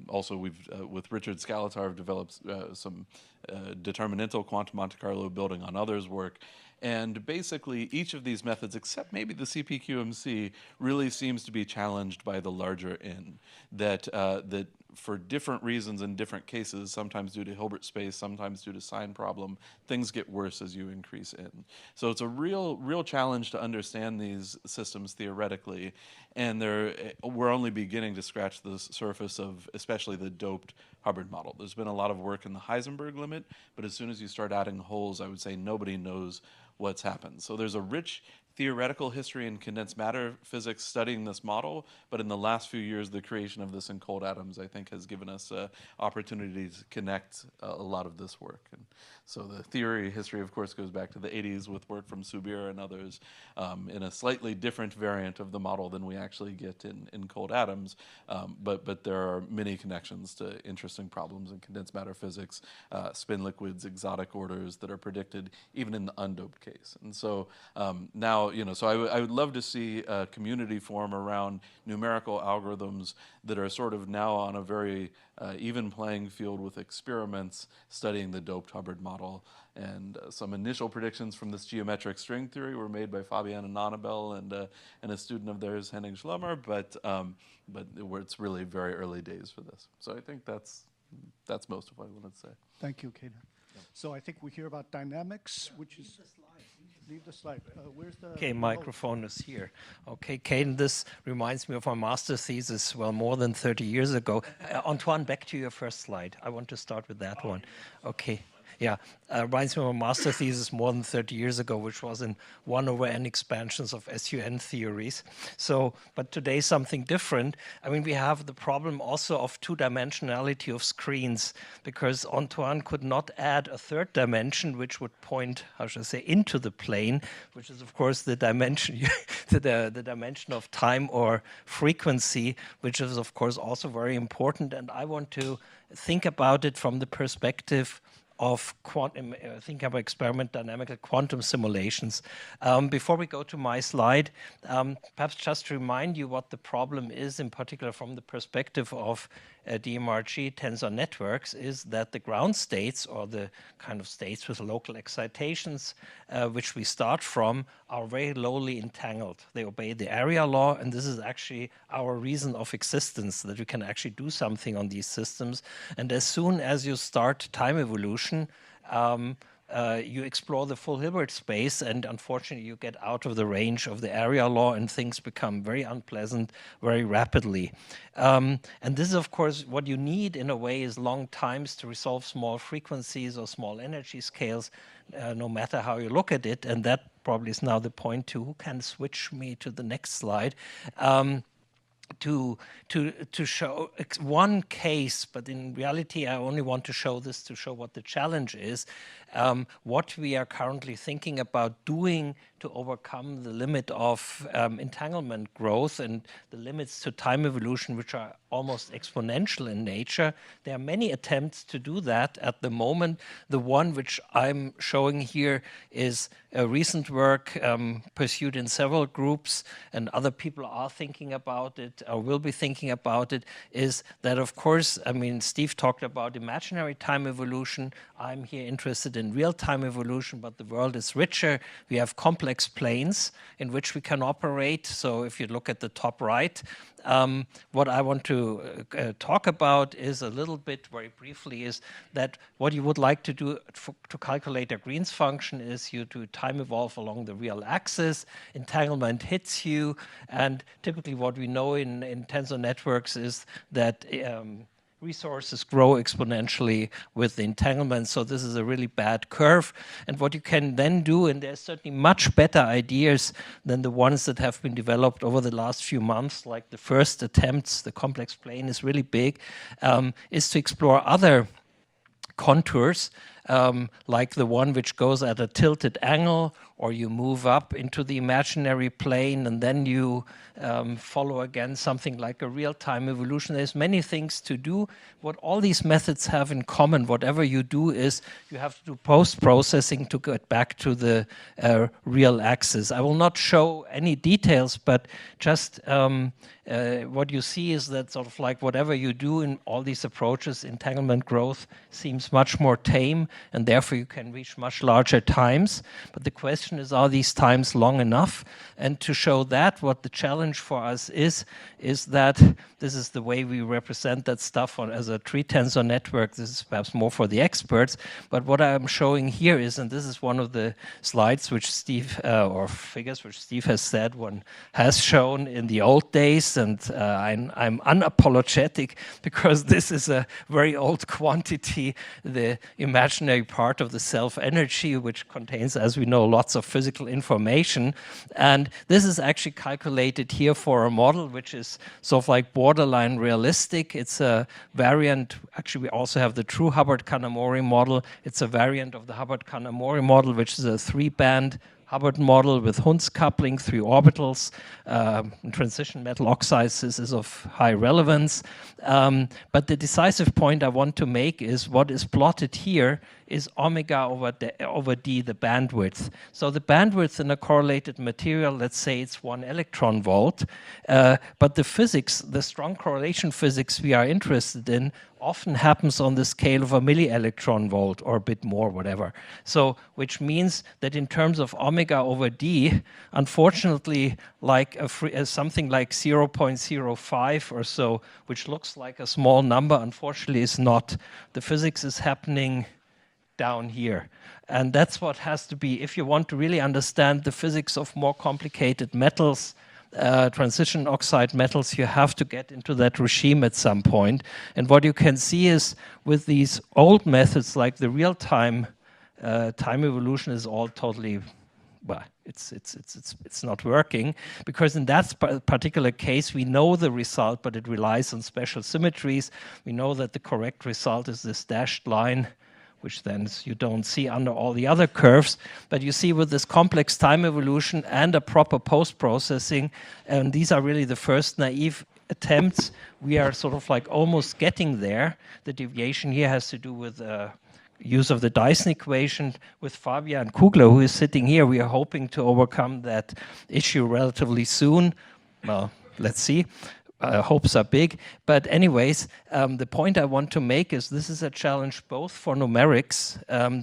also we've, with Richard Skalatar, developed some determinantal quantum Monte Carlo building on others' work. And basically, each of these methods, except maybe the CPQMC, really seems to be challenged by the larger N. That for different reasons in different cases, sometimes due to Hilbert space, sometimes due to sign problem, things get worse as you increase N. So it's a real challenge to understand these systems theoretically, and we're only beginning to scratch the surface of especially the doped Hubbard model. There's been a lot of work in the Heisenberg limit, but as soon as you start adding holes, I would say nobody knows what's happened. So there's a rich theoretical history in condensed matter physics studying this model, but in the last few years, the creation of this in cold atoms, I think, has given us opportunities to connect a lot of this work. And so the theory history, of course, goes back to the 80s with work from Subir and others in a slightly different variant of the model than we actually get in cold atoms. But there are many connections to interesting problems in condensed matter physics, spin liquids, exotic orders that are predicted even in the undoped case. And so now, so I would love to see a community form around numerical algorithms that are sort of now on a very even playing field with experiments studying the doped Hubbard model. And some initial predictions from this geometric string theory were made by Fabienne Nonabel and a student of theirs, Henning Schlemmer, but it's really very early days for this. So I think that's most of what I wanted to say. Thank you, Kaden. So I think we hear about dynamics, which is... Leave the slide. Where's the... Okay, microphone is here. Okay, Kaden, this reminds me of my master's thesis, well, more than 30 years ago. Antoine, back to your first slide. I want to start with that one. Okay. Yeah, reminds me of a master thesis more than 30 years ago, which was in 1/n expansions of SUN theories. So, but today something different. I mean, we have the problem also of two-dimensionality of screens, because Antoine could not add a third dimension, which would point, how should I say, into the plane, which is of course the dimension, the dimension of time or frequency, which is of course also very important. And I want to think about it from the perspective of think about experiment dynamical quantum simulations. Before we go to my slide, perhaps just to remind you what the problem is, in particular from the perspective of DMRG tensor networks, is that the ground states, or the kind of states with local excitations, which we start from, are very lowly entangled. They obey the area law, and this is actually our reason of existence, that we can actually do something on these systems. And as soon as you start time evolution, you explore the full Hilbert space, and unfortunately you get out of the range of the area law, and things become very unpleasant very rapidly. And this is, of course, what you need in a way is long times to resolve small frequencies or small energy scales, no matter how you look at it. And that probably is now the point to, who can switch me to the next slide, to show one case, but in reality I only want to show this to show what the challenge is, what we are currently thinking about doing to overcome the limit of entanglement growth and the limits to time evolution, which are almost exponential in nature. There are many attempts to do that at the moment. The one which I'm showing here is a recent work pursued in several groups, and other people are thinking about it or will be thinking about it, is that, of course, I mean, Steve talked about imaginary time evolution. I'm here interested in real-time evolution, but the world is richer. We have complex planes in which we can operate. So if you look at the top right, what I want to talk about is a little bit, very briefly, is that what you would like to do to calculate a Green's function is you do time evolve along the real axis, entanglement hits you, and typically what we know in tensor networks is that resources grow exponentially with the entanglement. So this is a really bad curve. And what you can then do, and there's certainly much better ideas than the ones that have been developed over the last few months, like the first attempts, the complex plane is really big, is to explore other contours, like the one which goes at a tilted angle, or you move up into the imaginary plane, and then you follow again something like a real-time evolution. There's many things to do. What all these methods have in common, whatever you do, is you have to do post-processing to get back to the real axis. I will not show any details, but just what you see is that sort of like whatever you do in all these approaches, entanglement growth seems much more tame, and therefore you can reach much larger times. But the question is, are these times long enough? And to show that, what the challenge for us is that this is the way we represent that stuff as a tree tensor network. This is perhaps more for the experts. But what I'm showing here is, and this is one of the slides which Steve, or figures which Steve has said one has shown in the old days, and I'm unapologetic because this is a very old quantity, the imaginary part of the self-energy, which contains, as we know, lots of physical information. And this is actually calculated here for a model which is sort of like borderline realistic. It's a variant. Actually, we also have the true Hubbard-Kanamori model. It's a variant of the Hubbard-Kanamori model, which is a 3-band Hubbard model with Hund's coupling, 3 orbitals. Transition metal oxides is of high relevance. But the decisive point I want to make is what is plotted here is omega over d, the bandwidth. So the bandwidth in a correlated material, let's say it's 1 electron volt, but the physics, the strong correlation physics we are interested in often happens on the scale of a milli-electron volt or a bit more, whatever. So, which means that in terms of omega over d, unfortunately, like something like 0.05 or so, which looks like a small number, unfortunately is not. The physics is happening down here. And that's what has to be, if you want to really understand the physics of more complicated metals, transition oxide metals, you have to get into that regime at some point. And what you can see is with these old methods, like the real-time time evolution is all totally, well, it's not working, because in that particular case we know the result, but it relies on special symmetries. We know that the correct result is this dashed line, which then you don't see under all the other curves. But you see with this complex time evolution and a proper post-processing, and these are really the first naive attempts, we are sort of like almost getting there. The deviation here has to do with use of the Dyson equation. With Fabian Kugler, who is sitting here, we are hoping to overcome that issue relatively soon. Well, let's see. Hopes are big. But anyways, the point I want to make is this is a challenge both for numerics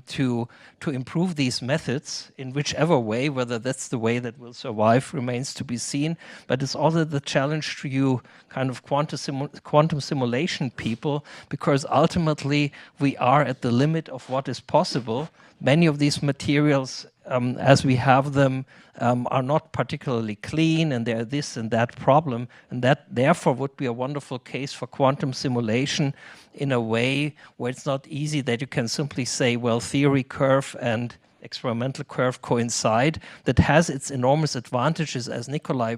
to improve these methods in whichever way, whether that's the way that will survive remains to be seen, but it's also the challenge to you kind of quantum simulation people, because ultimately we are at the limit of what is possible. Many of these materials, as we have them, are not particularly clean, and there are this and that problem, and that therefore would be a wonderful case for quantum simulation in a way where it's not easy that you can simply say, well, theory curve and experimental curve coincide. That has its enormous advantages, as Nikolai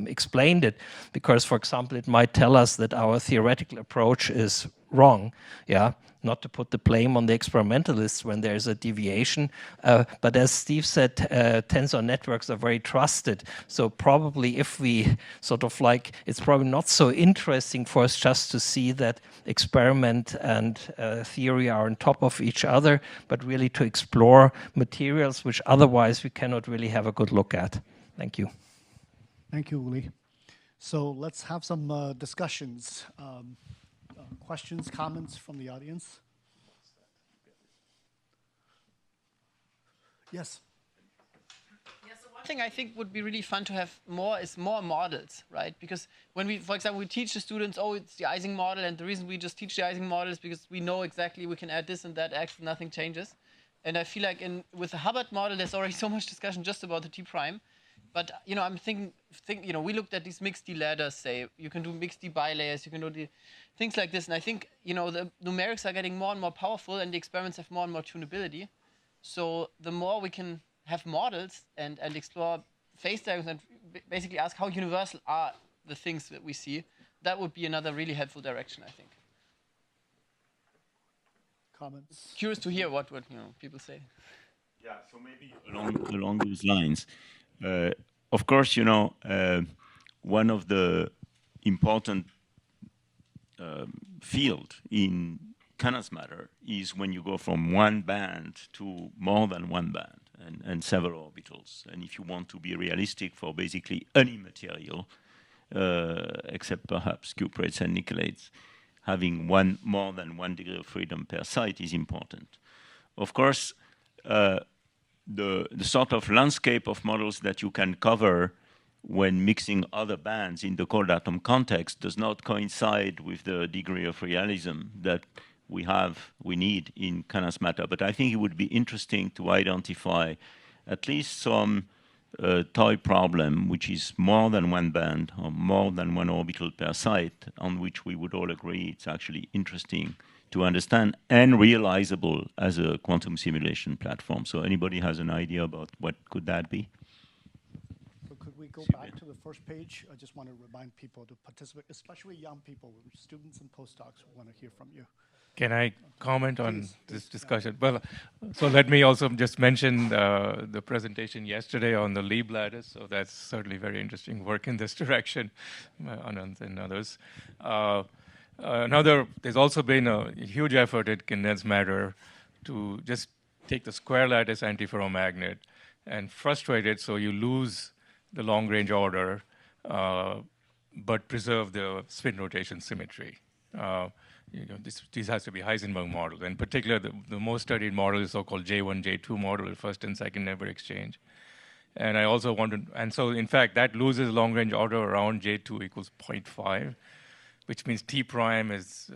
explained it, because, for example, it might tell us that our theoretical approach is wrong, yeah, not to put the blame on the experimentalists when there's a deviation. But as Steve said, tensor networks are very trusted. So probably if we sort of like, it's probably not so interesting for us just to see that experiment and theory are on top of each other, but really to explore materials which otherwise we cannot really have a good look at. Thank you. Thank you, Uli. So let's have some discussions. Questions, comments from the audience? Yes. Yeah, so one thing I think would be really fun to have more is more models, right? Because when we, for example, we teach the students, oh, it's the Ising model, and the reason we just teach the Ising model is because we know exactly we can add this and that X, nothing changes. And I feel like with the Hubbard model, there's already so much discussion just about the T prime. But I'm thinking, we looked at these mixed D ladders. Say you can do mixed D bilayers, you can do things like this. And I think the numerics are getting more and more powerful, and the experiments have more and more tunability. So the more we can have models and explore phase diagrams and basically ask how universal are the things that we see, that would be another really helpful direction, I think. Comments? Curious to hear what people say. Yeah, so maybe along those lines. Of course, you know, one of the important field in Canas matter is when you go from one band to more than one band and several orbitals. And if you want to be realistic for basically any material, except perhaps cuprates and nickelates, having more than 1 degree of freedom per site is important. Of course, the sort of landscape of models that you can cover when mixing other bands in the cold atom context does not coincide with the degree of realism that we need in Canas matter. But I think it would be interesting to identify at least some toy problem, which is more than one band or more than one orbital per site, on which we would all agree it's actually interesting to understand and realizable as a quantum simulation platform. So anybody has an idea about what could that be? So could we go back to the first page? I just want to remind people to participate, especially young people, students and postdocs who want to hear from you. Can I comment on this discussion? Well, so let me also just mention the presentation yesterday on the Lieb lattice. So that's certainly very interesting work in this direction, and others. There's also been a huge effort at condensed matter to just take the square lattice antiferromagnet and frustrate it so you lose the long-range order, but preserve the spin rotation symmetry. This has to be Heisenberg model. In particular, the most studied model is so-called J1, J2 model, the first and second never exchange. And I also wanted, and so in fact, that loses long-range order around J2 equals 0.5, which means T prime is,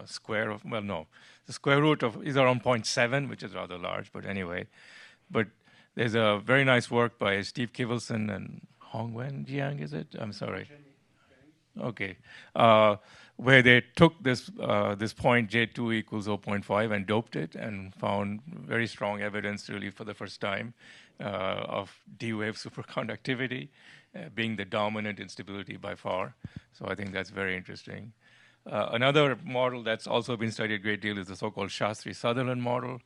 square of, well, no, the square root of is around 0.7, which is rather large, but anyway. But there's a very nice work by Steve Kivelson and Hongwen Jiang, is it? I'm sorry. Okay, where they took this point J2 equals 0.5 and doped it and found very strong evidence, really for the first time, of D-wave superconductivity being the dominant instability by far. So I think that's very interesting. Another model that's also been studied a great deal is the so-called Shastri-Sutherland model.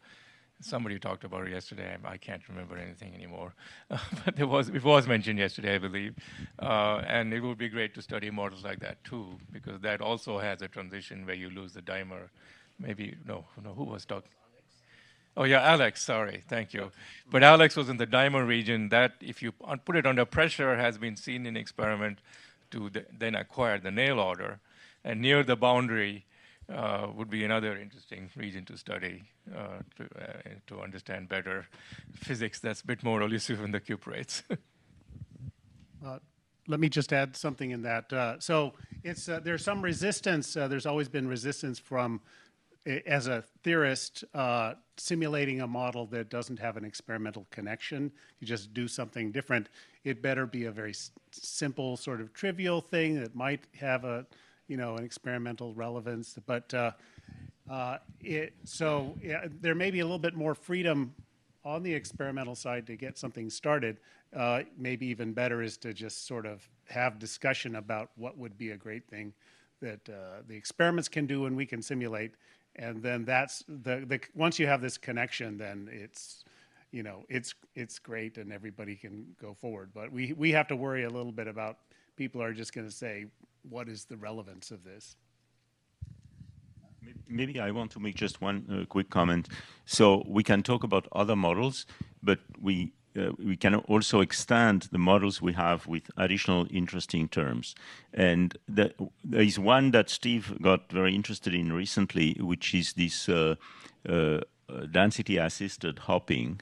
Somebody talked about it yesterday. I can't remember anything anymore. But it was mentioned yesterday, I believe. And it would be great to study models like that, too, because that also has a transition where you lose the dimer. Maybe, no, who was talking? Oh, yeah, Alex, sorry, thank you. But Alex was in the dimer region that, if you put it under pressure, has been seen in experiment to then acquire the Nail order. And near the boundary, would be another interesting region to study to understand better physics that's a bit more elusive in the cuprates. Let me just add something in that. So there's some resistance. There's always been resistance from, as a theorist, simulating a model that doesn't have an experimental connection. You just do something different. It better be a very simple, sort of trivial thing that might have an experimental relevance, but there may be a little bit more freedom on the experimental side to get something started. Maybe even better is to just sort of have discussion about what would be a great thing that the experiments can do and we can simulate, and then that's once you have this connection, then it's great and everybody can go forward. But we have to worry a little bit about people are just going to say, what is the relevance of this? Maybe I want to make just one quick comment. So we can talk about other models, but we can also extend the models we have with additional interesting terms. And there is one that Steve got very interested in recently, which is this density-assisted hopping,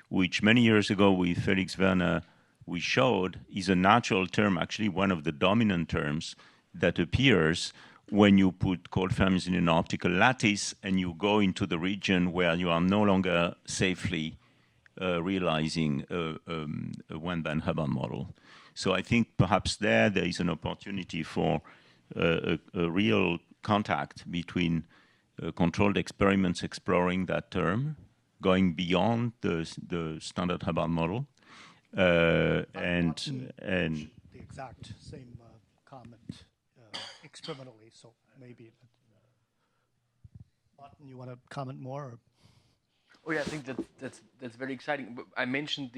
which many years ago with Felix Werner we showed is a natural term, actually one of the dominant terms that appears when you put cold fermions in an optical lattice and you go into the region where you are no longer safely realizing a one-band Hubbard model. So I think perhaps there is an opportunity for a real contact between controlled experiments exploring that term, going beyond the standard Hubbard model, and the exact same comment experimentally. So maybe, Martin, you want to comment more? Oh yeah, I think that's very exciting. I mentioned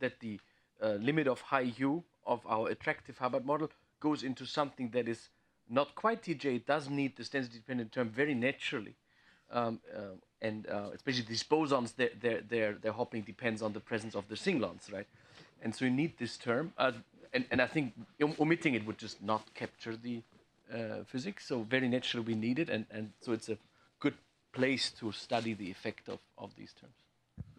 that the limit of high U of our attractive Hubbard model goes into something that is not quite TJ. It does need this density-dependent term very naturally, and especially these bosons, their hopping depends on the presence of the singlons, right? And so you need this term, and I think omitting it would just not capture the physics. So very naturally we need it, and so it's a good place to study the effect of these terms.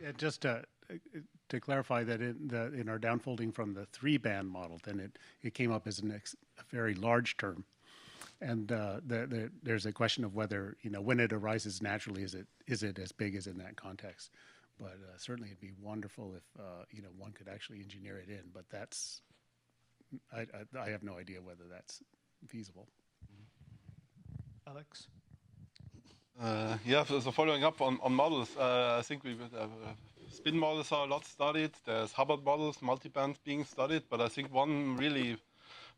Yeah, just to clarify that in our downfolding from the 3-band model, then it came up as a very large term. And there's a question of whether, when it arises naturally, is it as big as in that context? But certainly it'd be wonderful if, one could actually engineer it in. But that's, I have no idea whether that's feasible. Alex? Yeah, so following up on models, I think spin models are a lot studied. There's Hubbard models, multiband being studied, but I think one really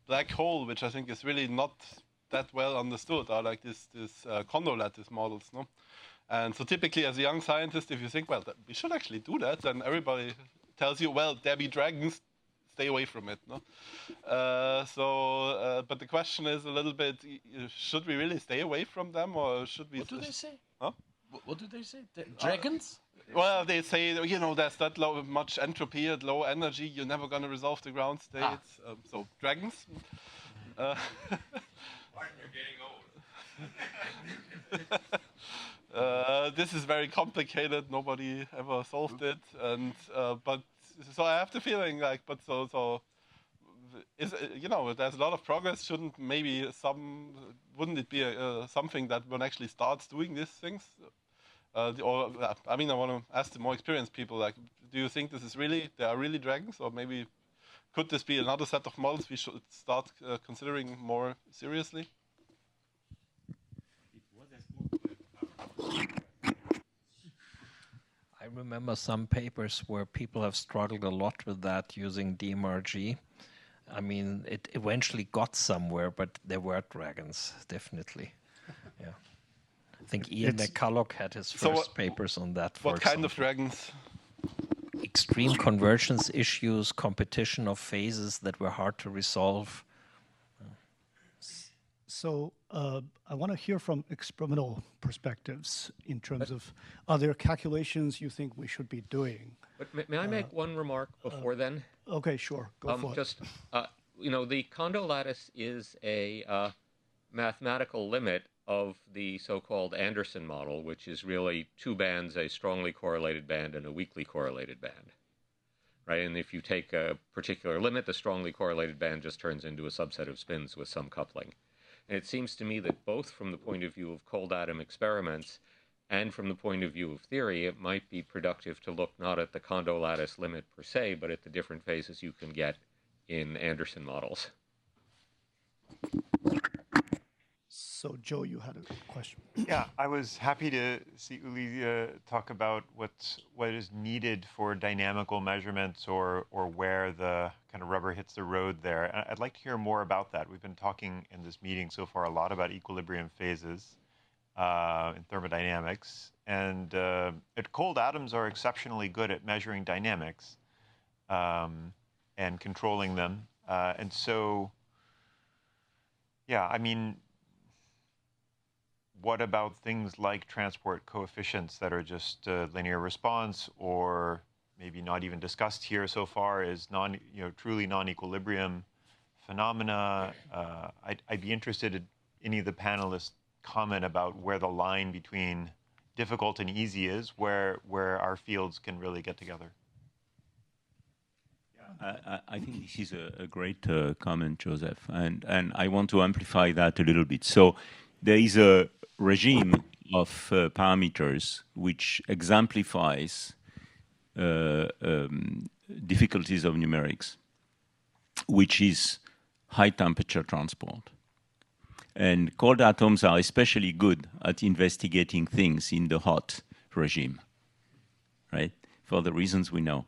black hole, which I think is really not that well understood, are like this Kondo lattice models, no? And so typically as a young scientist, if you think, well, we should actually do that, then everybody tells you, well, there be dragons, stay away from it, no? But the question is a little bit, should we really stay away from them, or should we... What do they say? Huh? What do they say? Dragons? Well, they say, there's that much entropy at low energy, you're never going to resolve the ground states. So dragons. Martin, you're getting old. This is very complicated. Nobody ever solved it, and but so I have the feeling like, but so is there's a lot of progress. Wouldn't it be something that one actually starts doing these things? I want to ask the more experienced people, like, do you think there are really dragons, or maybe could this be another set of models we should start considering more seriously? I remember some papers where people have struggled a lot with that using DMRG. I mean, it eventually got somewhere, but there were dragons, definitely. Yeah. I think Ian McCulloch had his first papers on that. What kind of dragons? Extreme convergence issues, competition of phases that were hard to resolve. So I want to hear from experimental perspectives in terms of other calculations you think we should be doing. But may I make one remark before then? Okay, sure. Go for it. The Kondo lattice is a mathematical limit of the so-called Anderson model, which is really two bands, a strongly correlated band and a weakly correlated band, right? And if you take a particular limit, the strongly correlated band just turns into a subset of spins with some coupling. And it seems to me that both from the point of view of cold atom experiments and from the point of view of theory, it might be productive to look not at the Kondo lattice limit per se, but at the different phases you can get in Anderson models. So, Joe, you had a question. Yeah, I was happy to see Uli talk about what is needed for dynamical measurements or where the kind of rubber hits the road there. I'd like to hear more about that. We've been talking in this meeting so far a lot about equilibrium phases in thermodynamics. And cold atoms are exceptionally good at measuring dynamics and controlling them. And so, yeah, I mean, what about things like transport coefficients that are just linear response, or maybe not even discussed here so far as truly non-equilibrium phenomena? I'd be interested in any of the panelists' comment about where the line between difficult and easy is, where our fields can really get together. I think this is a great comment, Joseph, and I want to amplify that a little bit. So there is a regime of parameters which exemplifies difficulties of numerics, which is high temperature transport. And cold atoms are especially good at investigating things in the hot regime, right? For the reasons we know.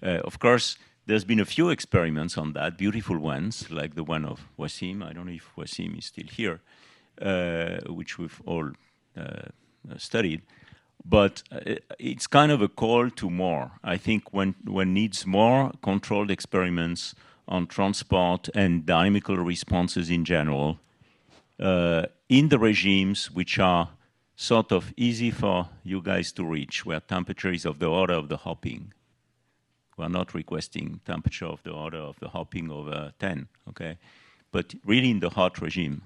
Of course, there's been a few experiments on that, beautiful ones, like the one of Wasim. I don't know if Wasim is still here, which we've all studied. But it's kind of a call to more. I think when needs more controlled experiments on transport and dynamical responses in general, in the regimes which are sort of easy for you guys to reach, where temperature is of the order of the hopping. We're not requesting temperature of the order of the hopping over 10, okay? But really in the hot regime,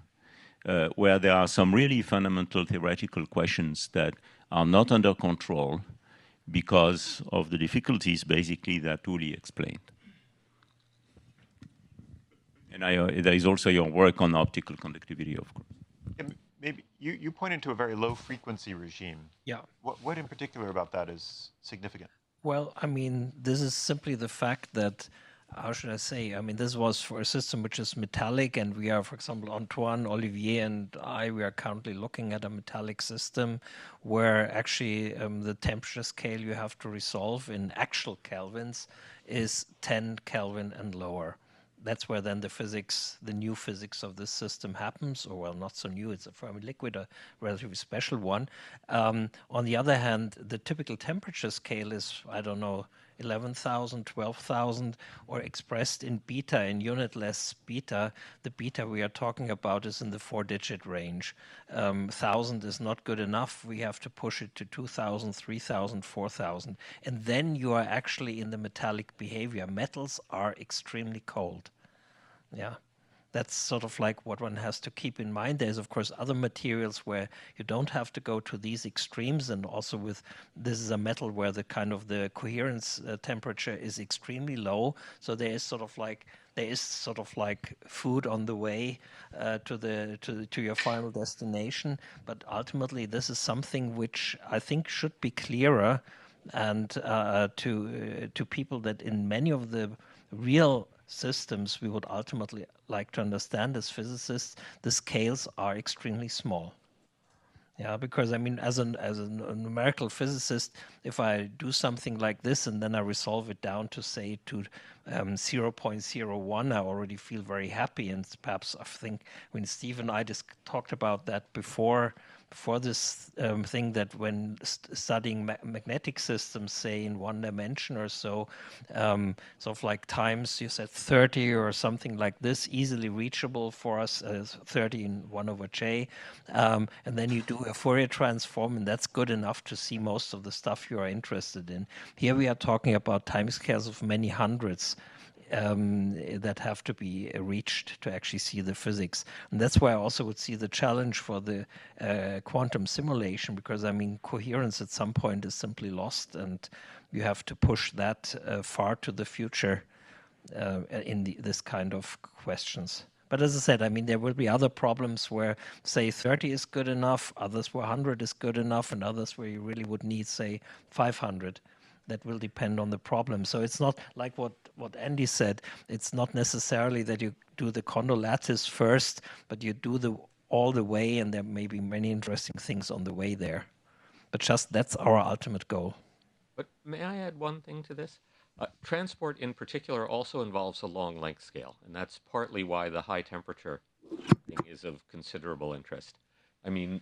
where there are some really fundamental theoretical questions that are not under control because of the difficulties, basically, that Uli explained. And there is also your work on optical conductivity, of course. And maybe you pointed to a very low frequency regime. Yeah. What in particular about that is significant? Well, I mean, this is simply the fact that, how should I say, I mean, this was for a system which is metallic, and we are, for example, Antoine, Olivier, and we are currently looking at a metallic system where actually the temperature scale you have to resolve in actual kelvins is 10 Kelvin and lower. That's where then the physics, the new physics of this system happens, or well, not so new, it's a Fermi liquid, a relatively special one. On the other hand, the typical temperature scale is, I don't know, 11,000, 12,000, or expressed in beta, in unitless beta. The beta we are talking about is in the 4-digit range. 1,000 is not good enough. We have to push it to 2,000, 3,000, 4,000. And then you are actually in the metallic behavior. Metals are extremely cold. Yeah. That's sort of like what one has to keep in mind. There's, of course, other materials where you don't have to go to these extremes, and also with this is a metal where the kind of the coherence temperature is extremely low. So there is sort of like food on the way to your final destination. But ultimately, this is something which I think should be clearer, and to people that in many of the real systems we would ultimately like to understand as physicists, the scales are extremely small. Yeah, because I mean, as a numerical physicist, if I do something like this and then I resolve it down to say to 0.01, I already feel very happy. And perhaps I think when Steve and I just talked about that before this thing, that when studying magnetic systems, say in one dimension or so, sort of like times, you said 30 or something like this, easily reachable for us as 30 in 1/j. And then you do a Fourier transform, and that's good enough to see most of the stuff you are interested in. Here we are talking about timescales of many hundreds. That have to be reached to actually see the physics. And that's why I also would see the challenge for the quantum simulation, because I mean, coherence at some point is simply lost, and you have to push that far to the future in this kind of questions. But as I said, I mean, there will be other problems where, say, 30 is good enough, others where 100 is good enough, and others where you really would need, say, 500. That will depend on the problem. So it's not like what Andy said. It's not necessarily that you do the Kondo lattice first, but you do all the way, and there may be many interesting things on the way there. But just that's our ultimate goal. But may I add one thing to this? Transport in particular also involves a long length scale, and that's partly why the high temperature thing is of considerable interest. I mean,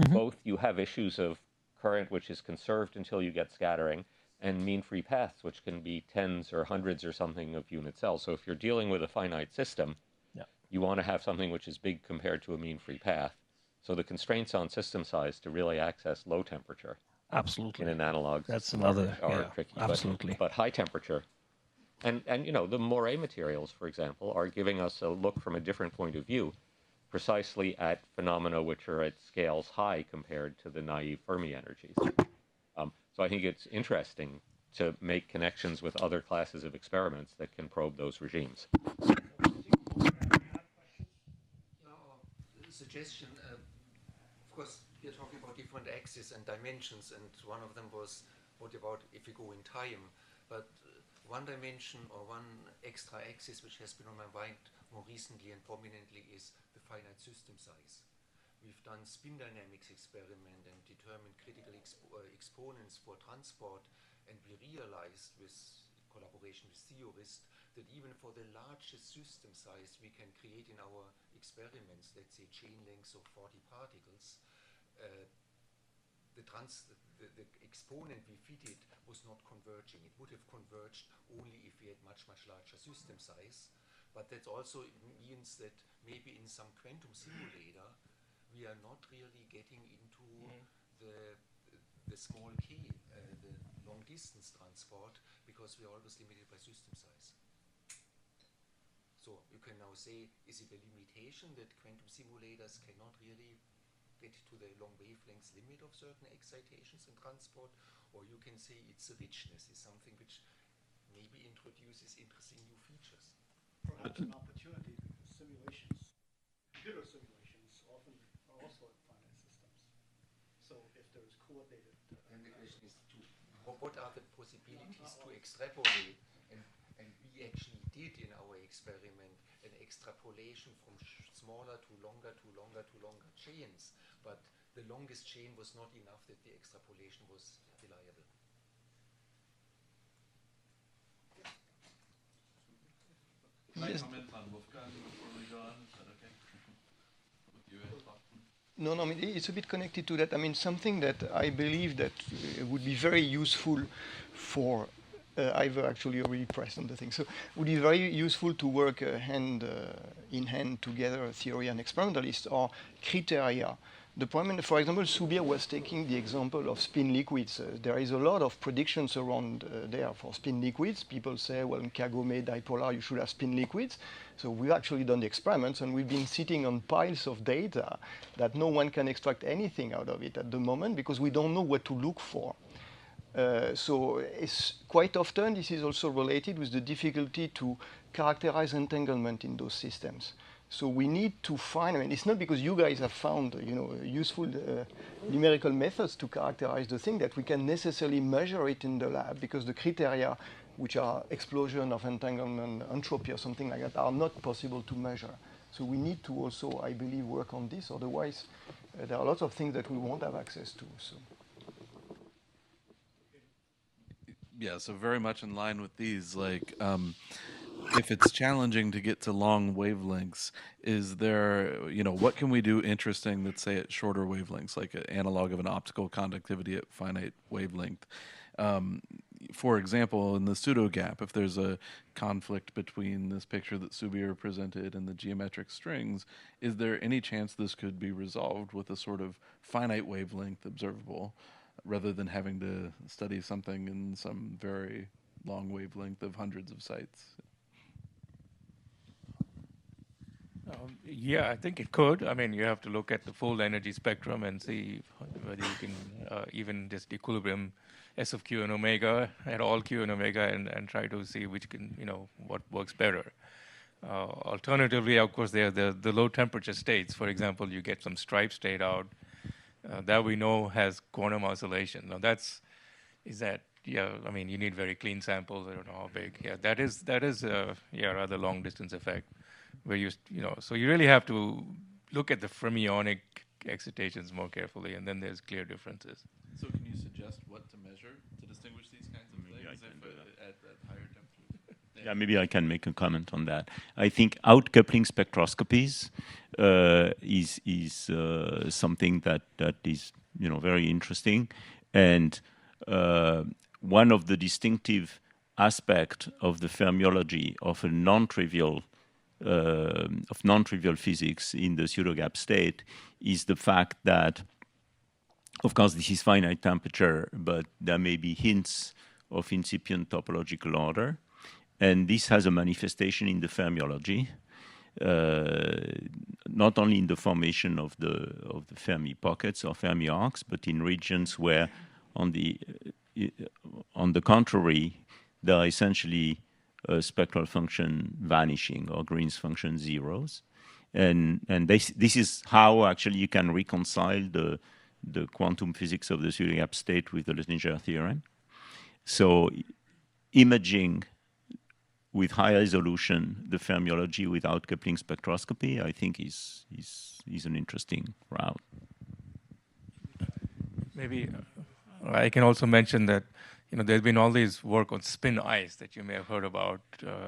both you have issues of current, which is conserved until you get scattering, and mean free paths, which can be tens or hundreds or something of unit cells. So if you're dealing with a finite system, you want to have something which is big compared to a mean free path. So the constraints on system size to really access low temperature absolutely in an analog that's another are tricky. Absolutely. But high temperature, and you know, the Moiré materials, for example, are giving us a look from a different point of view, precisely at phenomena which are at scales high compared to the naive Fermi energies. So I think it's interesting to make connections with other classes of experiments that can probe those regimes. Suggestion. Of course, we're talking about different axes and dimensions, and one of them was what about if we go in time? But one dimension or one extra axis which has been on my mind more recently and prominently is the finite system size. We've done spin dynamics experiment and determined critical exponents for transport, and we realized with collaboration with theorists that even for the largest system size we can create in our experiments, let's say chain lengths of 40 particles, the exponent we fitted was not converging. It would have converged only if we had much larger system size. But that also means that maybe in some quantum simulator, we are not really getting into the small k, the long distance transport, because we are always limited by system size. So you can now say, is it a limitation that quantum simulators cannot really get to the long wavelengths limit of certain excitations and transport? Or you can say it's a richness, it's something which maybe introduces interesting new features. Perhaps an opportunity because simulations, computer simulations, often are also in finite systems. So if there's coordinated... and the question is, what are the possibilities to extrapolate? And we actually did in our experiment an extrapolation from smaller to longer to longer to longer chains, but the longest chain was not enough that the extrapolation was reliable. Can I comment on Wolfgang before we go on? Is that okay? With you, No, I mean, it's a bit connected to that. I mean, something that I believe that would be very useful for I've actually already pressed on the thing. So it would be very useful to work hand in hand together, theory and experimentalists, or criteria. The point, for example, Subir was taking the example of spin liquids. There is a lot of predictions around there for spin liquids. People say, well, in Kagome dipolar, you should have spin liquids. So we've actually done the experiments, and we've been sitting on piles of data that no one can extract anything out of it at the moment because we don't know what to look for. So it's quite often this is also related with the difficulty to characterize entanglement in those systems. So we need to find, I mean, it's not because you guys have found, useful numerical methods to characterize the thing that we can necessarily measure it in the lab, because the criteria, which are explosion of entanglement, entropy or something like that, are not possible to measure. So we need to also, I believe, work on this. Otherwise, there are lots of things that we won't have access to. So. Yeah, so very much in line with these, like, if it's challenging to get to long wavelengths, is there, what can we do interesting that's, say, at shorter wavelengths, like an analog of an optical conductivity at finite wavelength? For example, in the pseudo gap, if there's a conflict between this picture that Subir presented and the geometric strings, is there any chance this could be resolved with a sort of finite wavelength observable, rather than having to study something in some very long wavelength of hundreds of sites? Yeah, I think it could. I mean, you have to look at the full energy spectrum and see whether you can even just equilibrium S of Q and omega at all Q and omega and try to see which can, what works better. Alternatively, of course, there are the low temperature states. For example, you get some stripe state out that we know has quantum oscillation. Now I mean, you need very clean samples. I don't know how big. Yeah, that is rather long distance effect. Where so you really have to look at the fermionic excitations more carefully, and then there's clear differences. So can you suggest what to measure to distinguish these kinds of things at higher temperatures? Yeah, maybe I can make a comment on that. I think outcoupling spectroscopies is something that is very interesting, and one of the distinctive aspects of the fermiology of a non-trivial physics in the pseudogap state is the fact that, of course, this is finite temperature, but there may be hints of incipient topological order, and this has a manifestation in the fermiology, not only in the formation of the Fermi pockets or Fermi arcs, but in regions where, on the contrary, there are essentially spectral function vanishing or Green's function zeros, and this is how actually you can reconcile the quantum physics of the pseudogap state with the Schrödinger theorem. So imaging with high resolution the fermiology with outcoupling spectroscopy, I think is an interesting route. Maybe I can also mention that there's been all this work on spin ice that you may have heard about.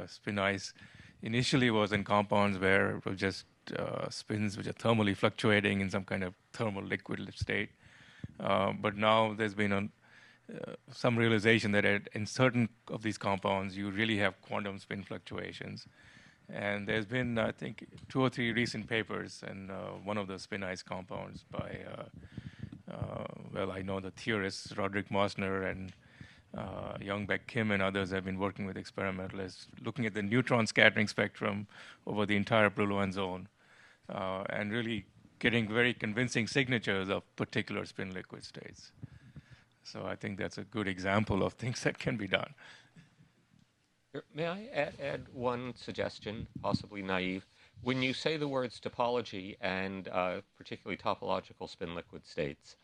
Spin ice initially was in compounds where it was just spins which are thermally fluctuating in some kind of thermal liquid state. But now there's been some realization that in certain of these compounds, you really have quantum spin fluctuations. And there's been, I think, 2 or 3 recent papers in one of the spin-ice compounds by, well, I know the theorists, Roderick Mosner and Youngbeck Kim and others have been working with experimentalists, looking at the neutron scattering spectrum over the entire Brillouin zone, and really getting very convincing signatures of particular spin liquid states. So I think that's a good example of things that can be done. May I add one suggestion, possibly naive? When you say the words topology and particularly topological spin liquid states,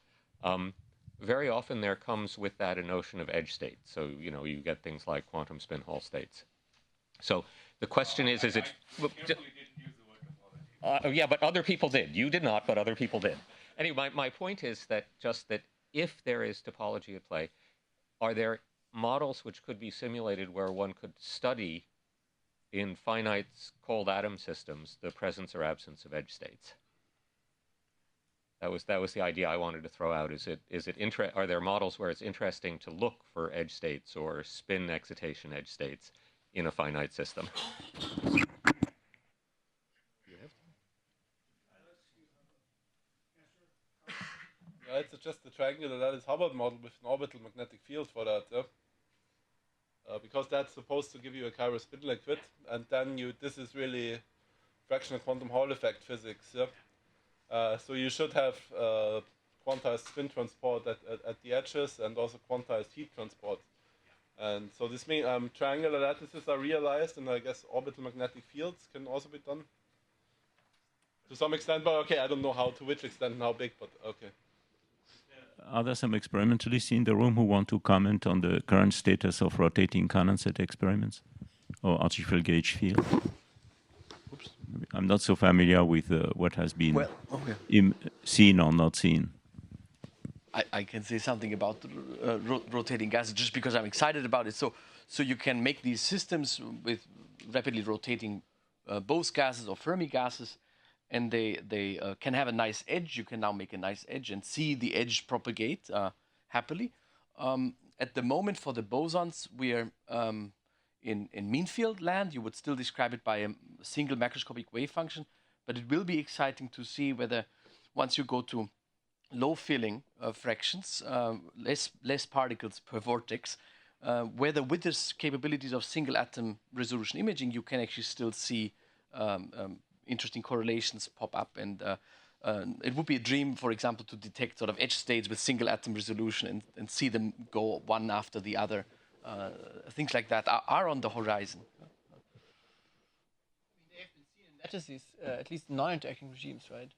very often there comes with that a notion of edge states. So, you know, you get things like quantum spin Hall states. So the question is it... yeah, but other people did. You did not, but other people did. Anyway, my point is that just that if there is topology at play, are there models which could be simulated where one could study in finite cold atom systems the presence or absence of edge states? That was the idea I wanted to throw out. Are there models where it's interesting to look for edge states or spin excitation edge states in a finite system? Yeah, it's just the triangular lattice Hubbard model with an orbital magnetic field for that. Because that's supposed to give you a chiral spin liquid, and then this is really fractional quantum Hall effect physics. So you should have quantized spin transport at the edges and also quantized heat transport. And so this means triangular lattices are realized, and I guess orbital magnetic fields can also be done to some extent. But okay, I don't know to which extent and how big, but okay. Are there some experimentalists in the room who want to comment on the current status of rotating condensate experiments or artificial gauge field? Oops. I'm not so familiar with what has been seen or not seen. I can say something about rotating gases just because I'm excited about it. So you can make these systems with rapidly rotating Bose gases or Fermi gases, and they can have a nice edge. You can now make a nice edge and see the edge propagate happily. At the moment, for the bosons, we are in mean field land. You would still describe it by a single macroscopic wave function, but it will be exciting to see whether once you go to low filling fractions, less particles per vortex, whether with the capabilities of single atom resolution imaging, you can actually still see interesting correlations pop up, and it would be a dream, for example, to detect sort of edge states with single atom resolution and see them go one after the other. Things like that are on the horizon. They have been seen in lattices, at least non-interacting regimes, right?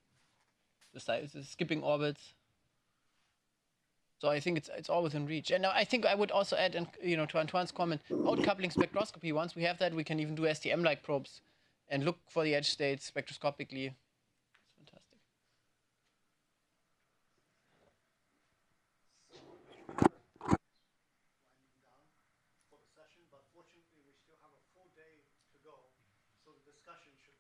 The skipping orbits. So I think it's all within reach. And I think I would also add, and to Antoine's comment, outcoupling spectroscopy. Once we have that, we can even do STM-like probes and look for the edge states spectroscopically. It's fantastic. For the session, but fortunately we still have a full day to go, so the discussion should